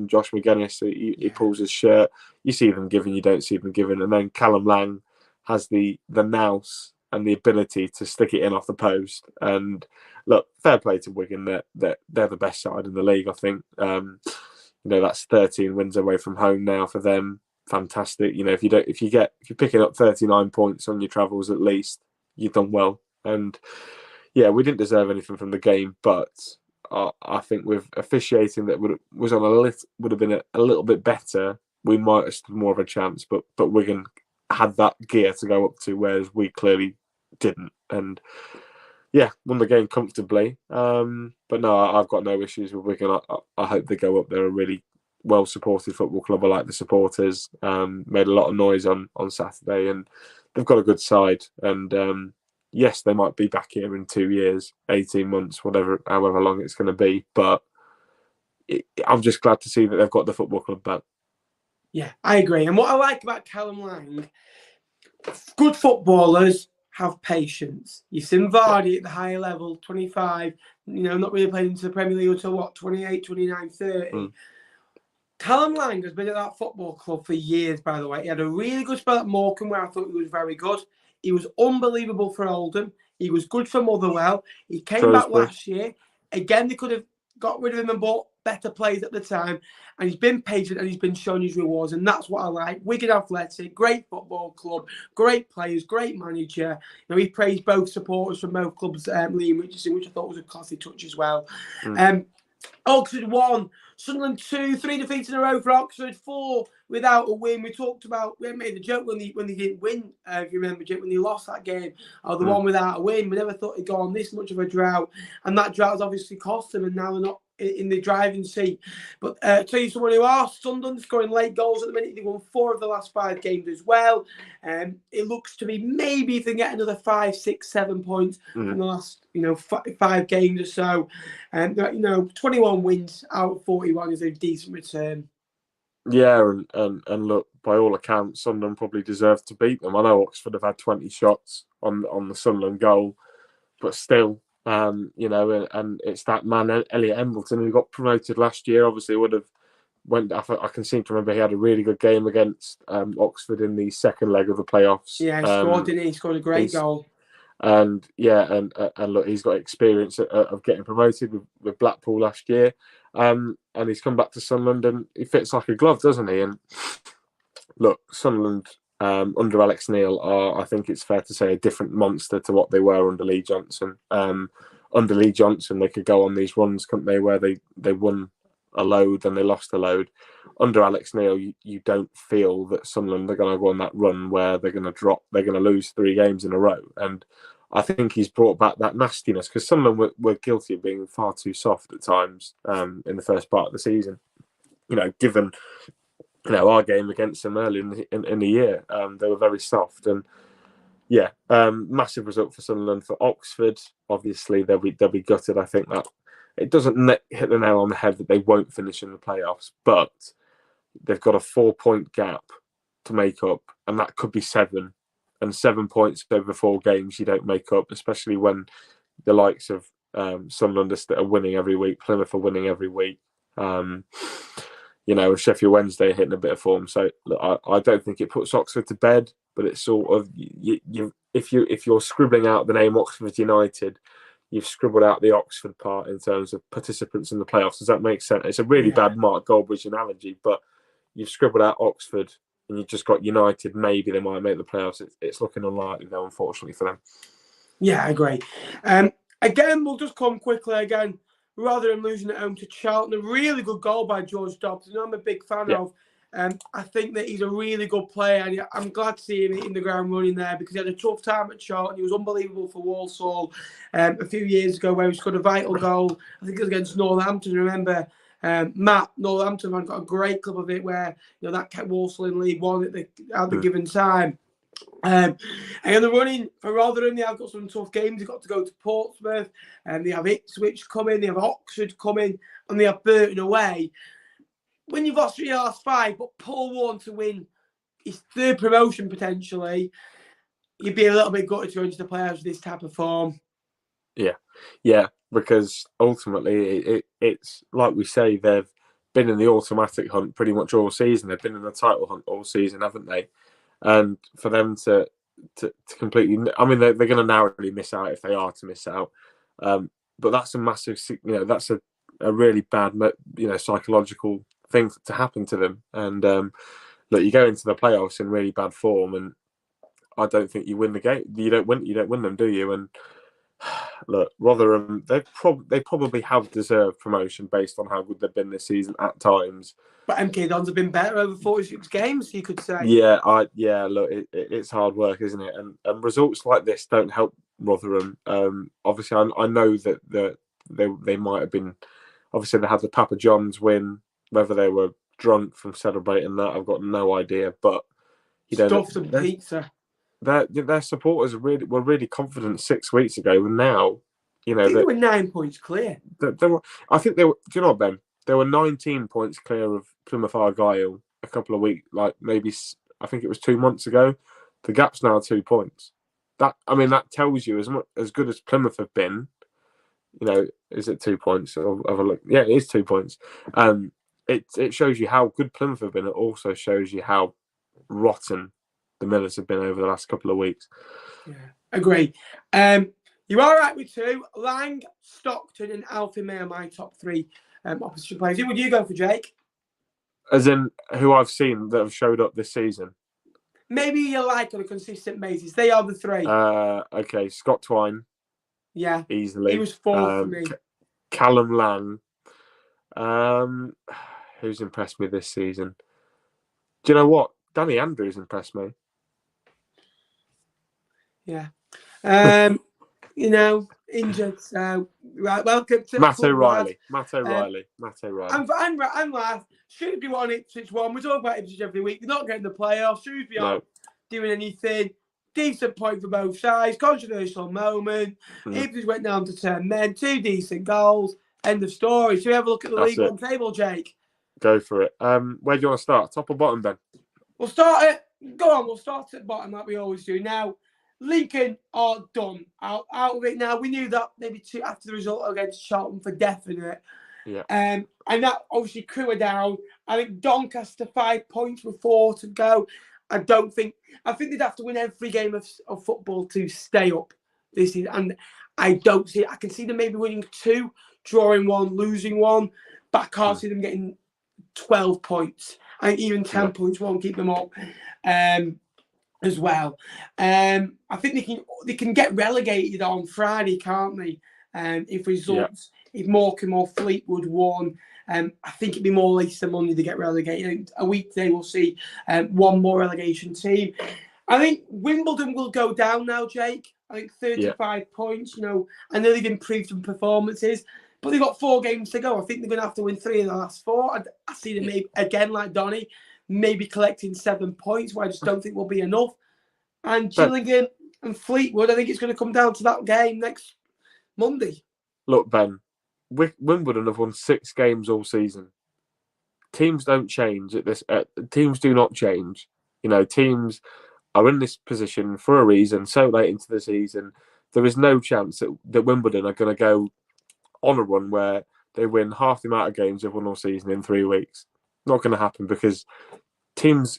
Josh McGuinness. He pulls his shirt. You see them given, you don't see them given. And then Callum Lang has the nous and the ability to stick it in off the post. And look, fair play to Wigan. They're the best side in the league, I think. That's 13 wins away from home now for them. Fantastic. If you're picking up 39 points on your travels at least, you've done well. And yeah, we didn't deserve anything from the game, but I think with officiating that would have been a little bit better, we might have stood more of a chance. But Wigan had that gear to go up to, whereas we clearly didn't. and yeah, won the game comfortably. But no, I've got no issues with Wigan. I hope they go up. They're a really well supported football club. I like the supporters. Made a lot of noise on Saturday, and they've got a good side. And yes, they might be back here in 2 years, 18 months, however long it's going to be. But I'm just glad to see that they've got the football club back. Yeah, I agree. And what I like about Callum Lang, good footballers have patience. You've seen Vardy at the higher level, 25, not really played into the Premier League until 28, 29, 30. Callum Lang has been at that football club for years, by the way. He had a really good spell at Morecambe where I thought he was very good. He was unbelievable for Oldham. He was good for Motherwell. He came back last year. Again, they could have got rid of him and bought better players at the time. And he's been patient and he's been showing his rewards. And that's what I like. Wigan Athletic, great football club, great players, great manager. He praised both supporters from both clubs, Liam Richardson, which I thought was a classy touch as well. Oxford 1, Sunderland 2, 3 defeats in a row for Oxford, 4 without a win. We made the joke when they didn't win, if you remember, Jake, when they lost that game, the one without a win. We never thought they'd go on this much of a drought, and that drought has obviously cost them, and now they're not in the driving seat. But tell you someone who are, Sunderland scoring late goals at the minute. They won 4 of the last 5 games as well. It looks to be maybe if they get another 5, 6, 7 points from the last 5 games or so. And 21 wins out of 41 is a decent return. Yeah, and look, by all accounts, Sunderland probably deserved to beat them. I know Oxford have had 20 shots on the Sunderland goal, but still, and it's that man Elliot Embleton who got promoted last year. Obviously, would have went. I can seem to remember he had a really good game against Oxford in the second leg of the playoffs. Yeah, he scored, didn't he? He scored a great goal. And look, he's got experience of getting promoted with Blackpool last year, and he's come back to Sunderland and he fits like a glove, doesn't he? And look, Sunderland under Alex Neil are, I think it's fair to say, a different monster to what they were under Lee Johnson. Under Lee Johnson, they could go on these runs, couldn't they, where they won a load and they lost a load. Under Alex Neil, you don't feel that Sunderland are going to go on that run where they're going to lose 3 games in a row. And I think he's brought back that nastiness, because Sunderland were guilty of being far too soft at times in the first part of the season. Given our game against them early in the year, they were very soft. And yeah, massive result for Sunderland. For Oxford, obviously they'll be gutted. I think that it doesn't hit the nail on the head that they won't finish in the playoffs, but they've got a 4-point gap to make up, and that could be 7. And 7 points over 4 games you don't make up, especially when the likes of Sunderland are winning every week, Plymouth are winning every week. Sheffield Wednesday hitting a bit of form. So look, I don't think it puts Oxford to bed, but it's sort of if you're scribbling out the name Oxford United, you've scribbled out the Oxford part in terms of participants in the playoffs. Does that make sense? It's a really bad Mark Goldbridge analogy, but you've scribbled out Oxford and you've just got United. Maybe they might make the playoffs. It's looking unlikely, though, unfortunately, for them. Yeah, I agree. Again, we'll just come quickly again. Rather than losing at home to Cheltenham, a really good goal by George Dobson, who I'm a big fan of. I think that he's a really good player, and I'm glad to see him hitting the ground running there, because he had a tough time at Charlton. He was unbelievable for Walsall a few years ago, where he scored a vital goal. I think it was against Northampton. Remember, Matt, Northampton man got a great clip of it where that kept Walsall in League One at the given time. And the running for Rotherham, they have got some tough games. They've got to go to Portsmouth, and they have Ipswich coming, they have Oxford coming, and they have Burton away. When you've lost 3 last 5, but Paul Warren to win his 3rd promotion potentially, you'd be a little bit gutted to go into the playoffs with this type of form. Yeah, because ultimately it's like we say, they've been in the automatic hunt pretty much all season. They've been in the title hunt all season, haven't they? And for them to completely, I mean, they're going to narrowly miss out if they are to miss out. But that's a massive, that's a really bad, psychological thing to happen to them. And look, you go into the playoffs in really bad form, and I don't think you win the game. You don't win them, do you? And look, Rotherham, they probably have deserved promotion based on how good they've been this season at times. But MK Dons have been better over 46 games, you could say. Yeah, look, it's hard work, isn't it? And results like this don't help Rotherham. Obviously, I know that they might have been. Obviously, they had the Papa John's win. Whether they were drunk from celebrating that, I've got no idea. But Stuffed and pizza. Their supporters were really confident 6 weeks ago, and now, I think they were 9 points clear. I think they were. Do you know what, Ben? They were 19 points clear of Plymouth Argyle a couple of weeks, maybe I think it was 2 months ago. The gap's now 2 points. That tells you as good as Plymouth have been. Is it 2 points? I'll have a look. Yeah, it is 2 points. It shows you how good Plymouth have been. It also shows you how rotten the Millers have been over the last couple of weeks. Yeah, agree. You're all right with 2. Lang, Stockton, and Alfie May are my top 3 opposition players. Who would you go for, Jake? As in who I've seen that have showed up this season? Maybe you like on a consistent basis. They are the 3. Okay, Scott Twine. Yeah, easily. He was 4 for me. Callum Lang. Who's impressed me this season? Do you know what? Danny Andrews impressed me. Yeah. Injured. So, right, welcome to Matt O'Reilly. Matt O'Reilly. I'm last. Shrewsbury won Ipswich won. We talk about Ipswich every week. They're not getting the playoffs. Shrewsbury aren't doing anything. Decent point for both sides. Controversial moment. Ipswich went down to 10 men. 2 decent goals. End of story. Should we have a look at the League One table, Jake? Go for it. Where do you want to start? Top or bottom, Ben? We'll start at the bottom like we always do. Now, Lincoln are done out of it now. We knew that maybe 2 after the result against Cheltenham for definite. Yeah. And that obviously Crewe are down. I think Doncaster 5 points with 4 to go. I think they'd have to win every game of football to stay up this season. And I don't see it. I can see them maybe winning 2, drawing 1, losing 1, but I can't see them getting 12 points. I think even 10 points won't keep them up. As well. I think they can get relegated on Friday, can't they? If Morecambe or Fleetwood won, I think it'd be more or less the money to get relegated. A week today we'll see 1 more relegation team. I think Wimbledon will go down now, Jake. I think 35 points. I know they've improved some performances, but they've got 4 games to go. I think they're going to have to win 3 of the last 4. I see them maybe again like Donny, maybe collecting 7 points, where I just don't think will be enough. And Gillingham and Fleetwood, I think it's going to come down to that game next Monday. Look, Ben, Wimbledon have won 6 games all season. Teams don't change at this. Teams do not change. Teams are in this position for a reason. So late into the season, there is no chance that Wimbledon are going to go on a run where they win half the amount of games they've won all season in 3 weeks. Not going to happen because teams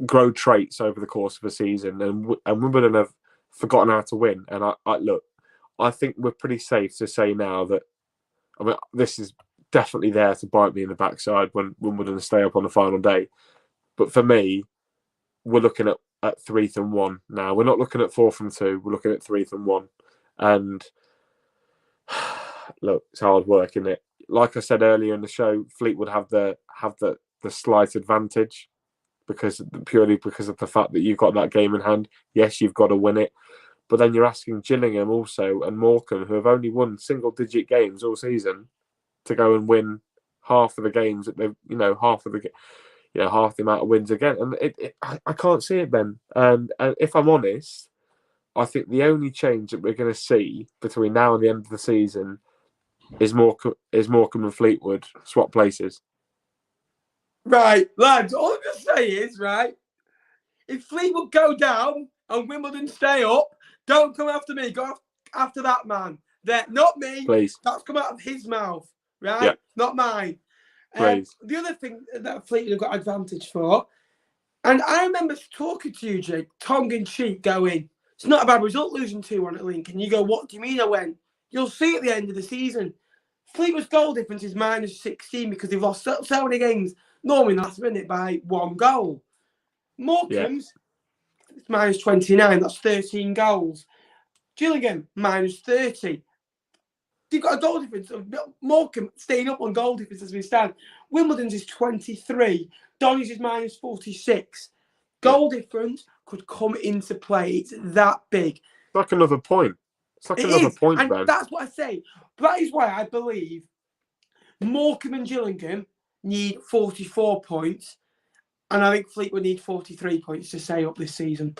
grow traits over the course of a season, and Wimbledon have forgotten how to win. And I think we're pretty safe to say now that this is definitely there to bite me in the backside when Wimbledon stay up on the final day. But for me, we're looking at 3 from 1 now. We're not looking at 4 from 2. We're looking at 3 from 1. And look, it's hard work, isn't it? Like I said earlier in the show, Fleetwood have the slight advantage purely because of the fact that you've got that game in hand. Yes, you've got to win it, but then you're asking Gillingham also and Morecambe, who have only won single-digit games all season, to go and win half of the games that they've, half the amount of wins again. And I can't see it, Ben. And if I'm honest, I think the only change that we're going to see between now and the end of the season is Morecambe and Fleetwood swap places. Right, lads, all I'm going to say is, right, if Fleetwood go down and Wimbledon stay up, don't come after me. Go after that man. Not me. Please. That's come out of his mouth, right? Yeah. Not mine. Please. The other thing that Fleetwood have got advantage for, and I remember talking to you, Jake, tongue in cheek, going, it's not a bad result losing 2-1 at Lincoln. You go, what do you mean? I went, you'll see at the end of the season. Fleetwood's goal difference is -16 because they've lost so many games, normally in the last minute, by 1 goal. Morecambe's it's -29, that's 13 goals. Gillingham, -30. They've got a goal difference of Morecambe staying up on goal difference as we stand. Wimbledon's is 23. Donny's is -46. Goal difference could come into play. It's that big. Like another point. It's like It another is, point, and Ben. that's what I say. That is why I believe Morecambe and Gillingham need 44 points, and I think Fleetwood need 43 points to stay up this season.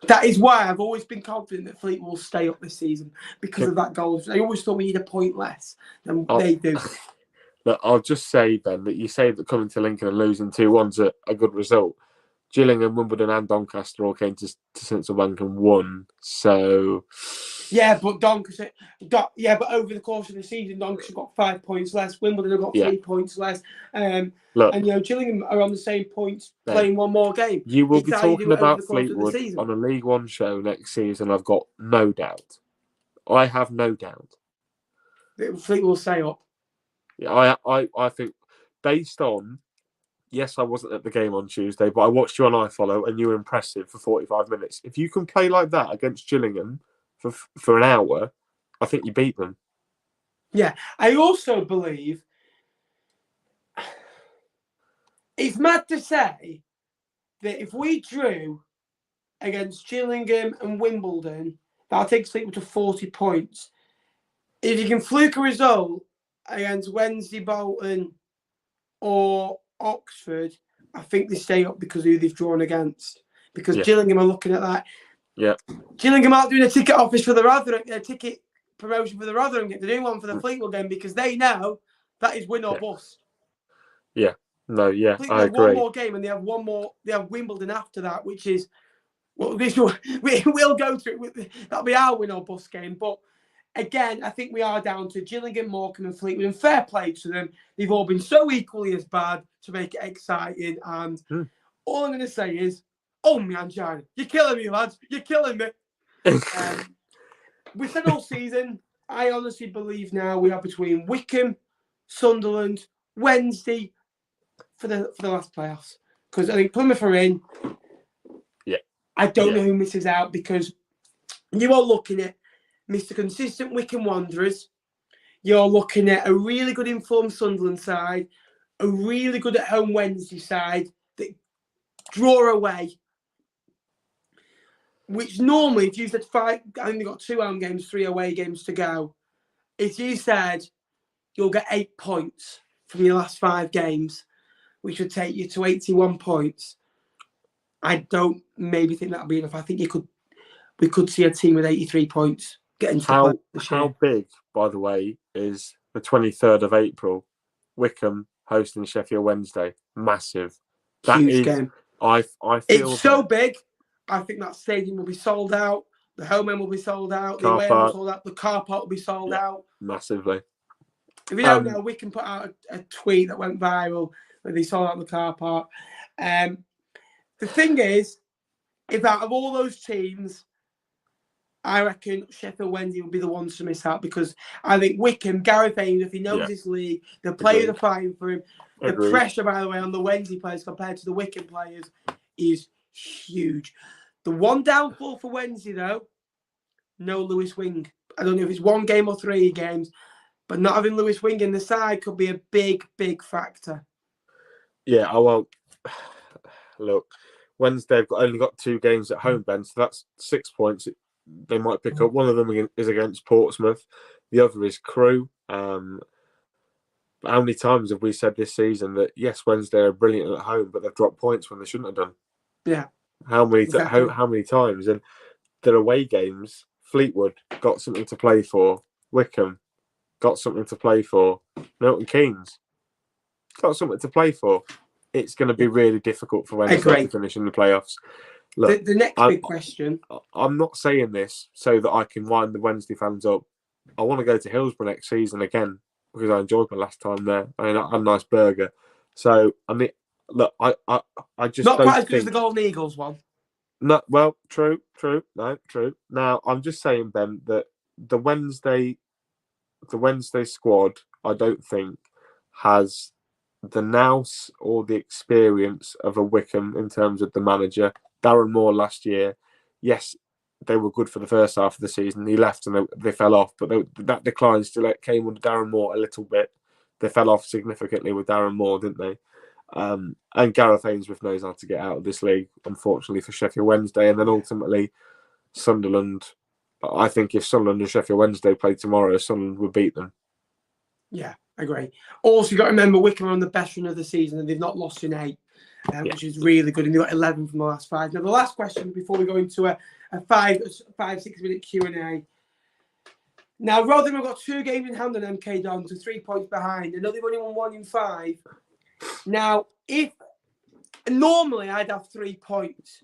That is why I've always been confident that Fleetwood will stay up this season because of that goal. I always thought we need a point less than they do. Look, I'll just say, Ben, that you say that coming to Lincoln and losing 2-1's a good result. Gillingham, Wimbledon and Doncaster all came to St Bank and won. So... Yeah, but Doncaster... but over the course of the season, Doncaster got 5 points less. Wimbledon have got 3 points less. Look, and, Gillingham are on the same points playing one more game. You will be talking about Fleetwood on a League One show next season, I've got no doubt. I have no doubt. Fleetwood will stay up. Yeah, I think based on... Yes, I wasn't at the game on Tuesday, but I watched you on iFollow and you were impressive for 45 minutes. If you can play like that against Gillingham for an hour, I think you beat them. Yeah, I also believe it's mad to say that if we drew against Gillingham and Wimbledon, that'll take Fleetwood to 40 points. If you can fluke a result against Wednesday, Bolton or Oxford, I think they stay up because of who they've drawn against. Because Gillingham are looking at that. Yeah. Gillingham aren't doing a ticket office for the Rotherham, a ticket promotion for the Rotherham game. They're doing one for the Fleetwood game because they know that is win or bust. Yeah. No, yeah, Fleetwood I have agree. one more game and they have one more. They have Wimbledon after that, which is we'll go through it. That'll be our win or bust game. But again, I think we are down to Gillingham, Morecambe, and Fleetwood. And fair play to them. They've all been so equally as bad to make it exciting. And all I'm going to say is, oh, my angina. You're killing me, lads. You're killing me. We said all season, I honestly believe now we are between Wycombe, Sunderland, Wednesday for the last playoffs. Because I think Plymouth are in. Yeah. I don't know who misses out because you are looking at Mr. Consistent Wycombe Wanderers. You're looking at a really good informed Sunderland side, a really good at home Wednesday side that draw away. Which normally, if you said 5, I think they've got 2 home games, 3 away games to go. If you said you'll get 8 points from your last 5 games, which would take you to 81 points, I don't maybe think that'll be enough. I think we could see a team with 83 points getting to the playoffs this year. How big, by the way, is the 23rd of April? Wycombe hosting Sheffield Wednesday. Massive. Huge game. I feel it's so big. I think that stadium will be sold out. The home end will be sold out. The away end will be sold out. The car park will be sold out. Massively. If you don't know, we can put out a tweet that went viral where they sold out the car park. The thing is, if out of all those teams, I reckon Sheffield Wednesday will be the ones to miss out because I think Wycombe, Gareth Ames, if he knows his league, the players are fighting for him. The pressure, by the way, on the Wednesday players compared to the Wycombe players is huge. The one downfall for Wednesday, though, no Lewis Wing. I don't know if it's 1 game or 3 games, but not having Lewis Wing in the side could be a big, big factor. Yeah, I won't. Look, Wednesday have only got 2 games at home, Ben, so that's 6 points. They might pick up. One of them is against Portsmouth. The other is Crewe. How many times have we said this season that, yes, Wednesday are brilliant at home, but they've dropped points when they shouldn't have done? Yeah. How many times? And their away games, Fleetwood got something to play for. Wycombe got something to play for. Milton Keynes got something to play for. It's going to be really difficult for Wednesday to finish in the playoffs. Look, the next big question. I'm not saying this so that I can wind the Wednesday fans up. I want to go to Hillsborough next season again because I enjoyed my last time there. I mean, I had a nice burger. So, I mean, look, I just not don't quite as good think... as the Golden Eagles one. No, well, true. No, true. Now, I'm just saying, Ben, that the Wednesday squad, I don't think has the nous or the experience of a Wycombe in terms of the manager. Darren Moore last year, yes, they were good for the first half of the season. He left and they fell off, but that decline still came under Darren Moore a little bit. They fell off significantly with Darren Moore, didn't they? And Gareth Ainsworth knows how to get out of this league, unfortunately, for Sheffield Wednesday. And then ultimately, Sunderland I think if Sunderland and Sheffield Wednesday played tomorrow, Sunderland would beat them. Yeah, I agree. Also, you've got to remember Wycombe are on the best run of the season and they've not lost in 8, which is really good. And they've got 11 from the last 5. Now, the last question before we go into a 6-minute Q&A. Now, Rotherham have got 2 games in hand on MK Dons and 3 points behind. I know they've only won 1 in 5. Now, if normally I'd have 3 points.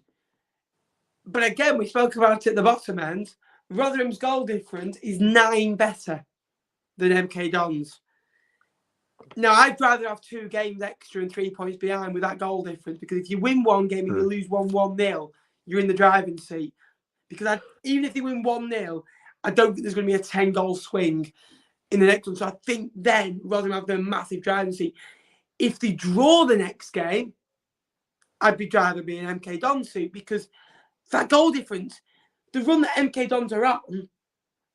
But again, we spoke about it at the bottom end. Rotherham's goal difference is 9 better than MK Dons. Now, I'd rather have 2 games extra and 3 points behind with that goal difference, because if you win 1 game and you lose 1-0, you're in the driving seat. Because even if they win 1-0, I don't think there's going to be a 10-goal swing in the next one. So I think then Rotherham have the massive driving seat. If they draw the next game, I'd be rather be an MK Dons suit, because that goal difference, the run that MK Dons are on,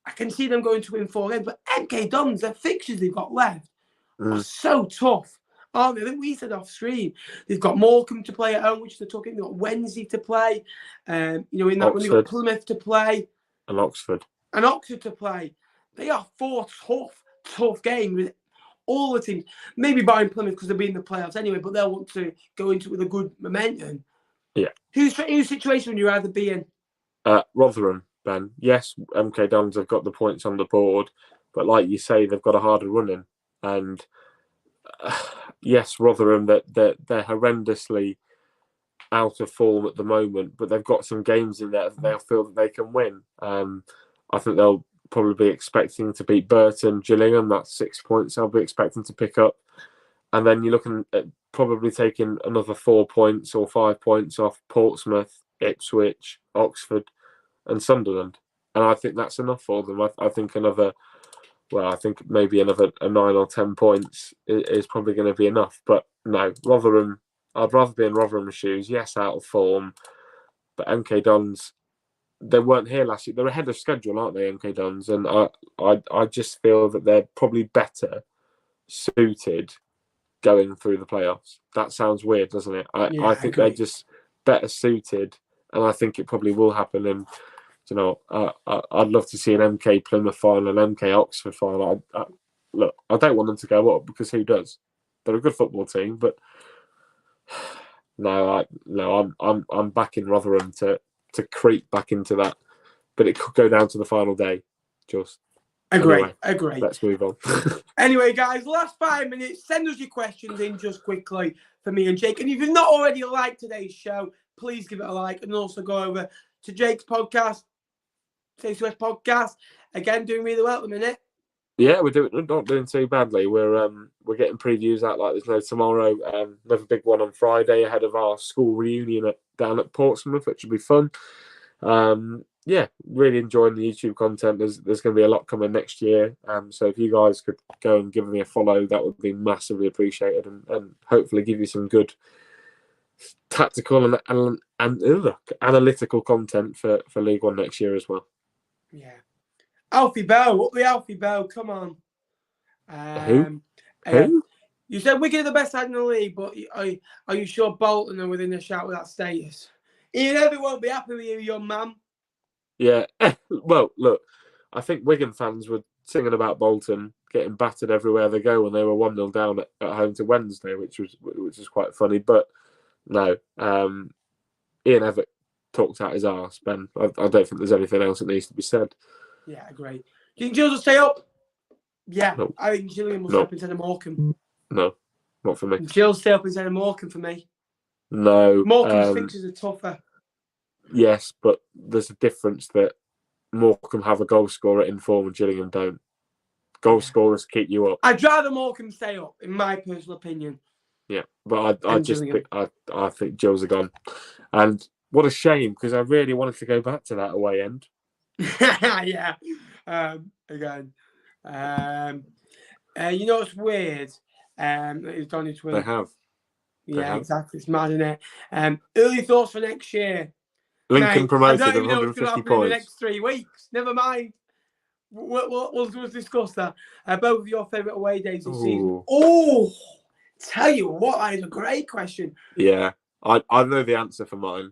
I can see them going to win 4 games. But MK Dons, their fixtures they've got left are so tough, aren't they? I think we said off stream, they've got Morecambe to play at home, which they're talking. They've got Wednesday to play. In that one, they've got Plymouth to play. And Oxford to play. They are 4 tough games with all the teams. Maybe barring Plymouth because they'll be in the playoffs anyway, but they'll want to go into it with a good momentum. Yeah. Whose situation would you rather be in? Rotherham, Ben. Yes, MK Dons have got the points on the board, but like you say, they've got a harder run in. And yes, Rotherham, they're horrendously out of form at the moment, but they've got some games in there that they'll feel that they can win. I think they'll probably be expecting to beat Burton, Gillingham. That's 6 points they'll be expecting to pick up. And then you're looking at probably taking another 4 points or 5 points off Portsmouth, Ipswich, Oxford and Sunderland. And I think that's enough for them. I think maybe another 9 or 10 points is probably going to be enough. But no, Rotherham, I'd rather be in Rotherham's shoes. Yes, out of form. But MK Dons, they weren't here last year. They're ahead of schedule, aren't they, MK Dons? And I just feel that they're probably better suited going through the playoffs. That sounds weird, doesn't it? I think they're just better suited, and I think it probably will happen. And I'd love to see an MK Plymouth final, an MK Oxford final. Look, I don't want them to go up, because who does? They're a good football team, but I'm backing Rotherham to creep back into that, but it could go down to the final day. Agree. Let's move on. Anyway, guys, last 5 minutes. Send us your questions in just quickly for me and Jake. And if you've not already liked today's show, please give it a like, and also go over to Jake's podcast, Stacey West Podcast. Again, doing really well at the minute. Yeah, we're not doing too badly. We're getting previews out like there's no tomorrow. Another big one on Friday ahead of our school reunion down at Portsmouth, which will be fun. Really enjoying the YouTube content. There's going to be a lot coming next year. So if you guys could go and give me a follow, that would be massively appreciated, and hopefully give you some good tactical and analytical content for League One next year as well. Yeah. Alfie Bell, up the Alfie Bell, come on. Who? You said Wigan are the best side in the league, but are you sure Bolton are within a shout with that status? Ian Evans won't be happy with you, young man. Yeah. Well, look, I think Wigan fans were singing about Bolton getting battered everywhere they go when they were 1-0 down at home to Wednesday, which was quite funny. But no, Ian Evans talked out his arse, Ben. I don't think there's anything else that needs to be said. Yeah, great. Do you think Gills will stay up? Yeah, no. I think Gillian will stay up instead of Morecambe. No, not for me. Gills stay up instead of Morecambe for me. No. Morecambe's fixtures are tougher. Yes, but there's a difference that Morecambe have a goal scorer in form and Gillingham don't. Goal scorers keep you up. I'd rather Morecambe stay up, in my personal opinion. Yeah, but I think Gills are gone. And what a shame, because I really wanted to go back to that away end. Yeah. Again. You know what's weird? It's done its way. They have. Yeah, exactly. It's mad, isn't it? Early thoughts for next year. Lincoln promoted at 150 points. In the next 3 weeks. Never mind. We'll discuss that. Both of your favourite away days this season. Oh, tell you what, that is a great question. Yeah, I know the answer for mine.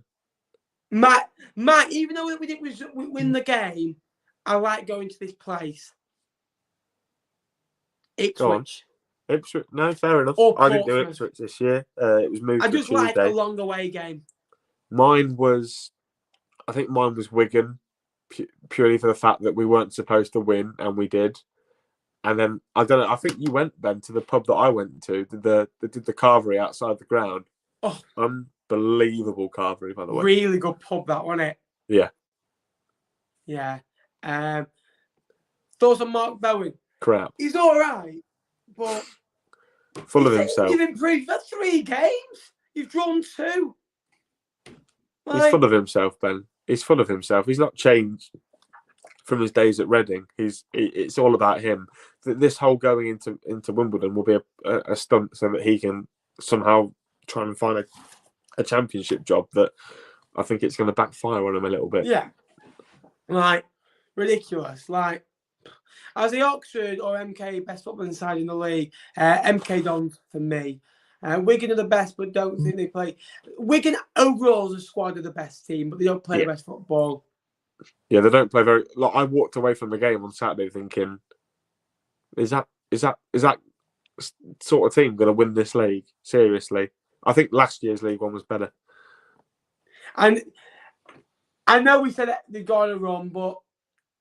Matt, even though we didn't win the game, I like going to this place. Go on. Ipswich. Ipswich. No, fair enough. Or I didn't do Portsmouth. Ipswich this year. It was moved I to just like a Tuesday. long away game. Mine was Wigan, purely for the fact that we weren't supposed to win and we did. And then I don't know. I think you went, Ben, to the pub that I went to. Did the carvery outside the ground? Oh, unbelievable carvery, by the way. Really good pub, that, wasn't it? Yeah. Yeah. Thoughts on Mark Bowen? Crap. He's all right, but full of himself. You've improved for 3 games. You've drawn 2. He's full of himself, Ben. He's full of himself. He's not changed from his days at Reading. It's all about him. This whole going into Wimbledon will be a stunt so that he can somehow try and find a championship job that I think it's going to backfire on him a little bit. Yeah. Like, ridiculous. Like, as the Oxford or MK best footballing side in the league, MK Dons for me. Wigan are the best, but don't think they play. Wigan overall as a squad are the best team, but they don't play the best football. Yeah, they don't play very. Like, I walked away from the game on Saturday thinking, is that sort of team going to win this league? Seriously, I think last year's League One was better. And I know we said they've gone a run, but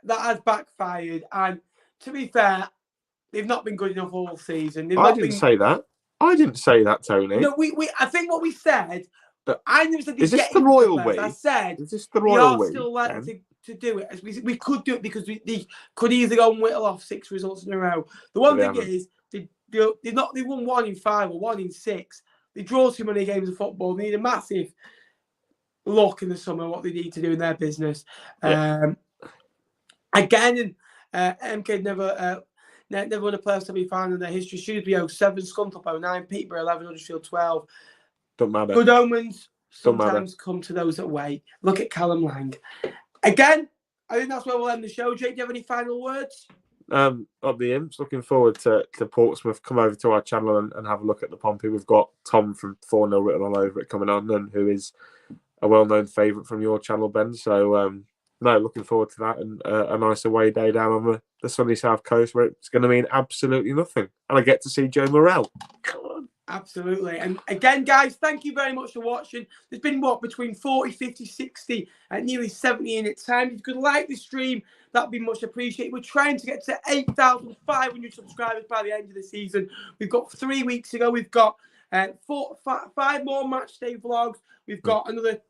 that has backfired. And to be fair, they've not been good enough all season. I didn't say that. I didn't say that, Tony. No, I think what we said. But I never said. Is this the royal way? I said. Is this the royal way? We are still likely to do it. As we could do it because they could easily go and whittle off 6 results in a row. The one thing is they won 1 in 5 or 1 in 6. They draw too many games of football. They need a massive look in the summer what they need to do in their business. Yeah. Again, MK never won a playoff semi-final in their history. Shrewsbury 07, Scunthorpe 09, Peterborough 11, Huddersfield 12. Don't matter. Good omens sometimes come to those that wait. Look at Callum Lang. Again, I think that's where we'll end the show. Jake, do you have any final words? Up the Imps. Looking forward to Portsmouth. Come over to our channel and have a look at the Pompey. We've got Tom from 4-0 written all over it coming on, and who is a well-known favourite from your channel, Ben. So, looking forward to that, and a nice away day down on the sunny south coast where it's going to mean absolutely nothing. And I get to see Joe Morrell. Come on. Absolutely. And again, guys, thank you very much for watching. There's been, between 40, 50, 60, and nearly 70 in its time. If you could like the stream, that'd be much appreciated. We're trying to get to 8,500 subscribers by the end of the season. We've got 3 weeks to go. We've got 5 more match day vlogs. We've got another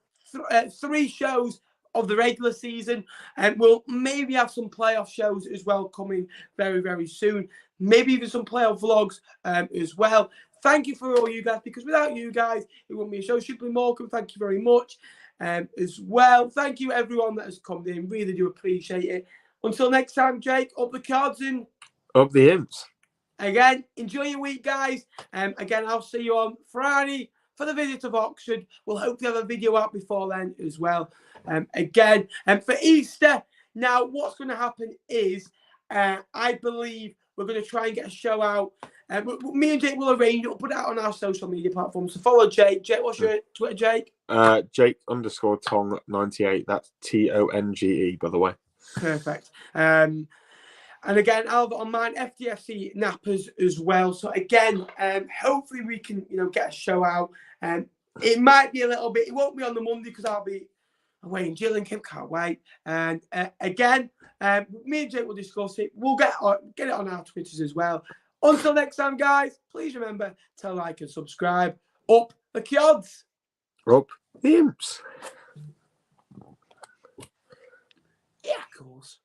3 shows of the regular season, and we'll maybe have some playoff shows as well coming very, very soon. Maybe even some playoff vlogs as well. Thank you for all you guys, because without you guys, it wouldn't be a show. Shipley Morecambe, thank you very much as well. Thank you, everyone that has come in. Really do appreciate it. Until next time, Jake, up the cards and up the Imps. Again, enjoy your week, guys. Again, I'll see you on Friday for the visit of Oxford. We'll hopefully have a video out before then as well. Again, for Easter, now what's going to happen is I believe we're going to try and get a show out. Me and Jake will arrange it. We'll put it out on our social media platforms. So follow Jake. Jake, what's your Twitter, Jake? Jake_Tong98. That's TONGE, by the way. Perfect. And again, I'll on mine, FDFC Nappers as well. So again, hopefully we can, get a show out. It might be a little bit. It won't be on the Monday because I'll be away in Gillingham. Can't wait. And again, me and Jake will discuss it. We'll get it on our Twitters as well. Until next time, guys, please remember to like and subscribe. Up the Kyods. Up the Imps. Yeah, of course.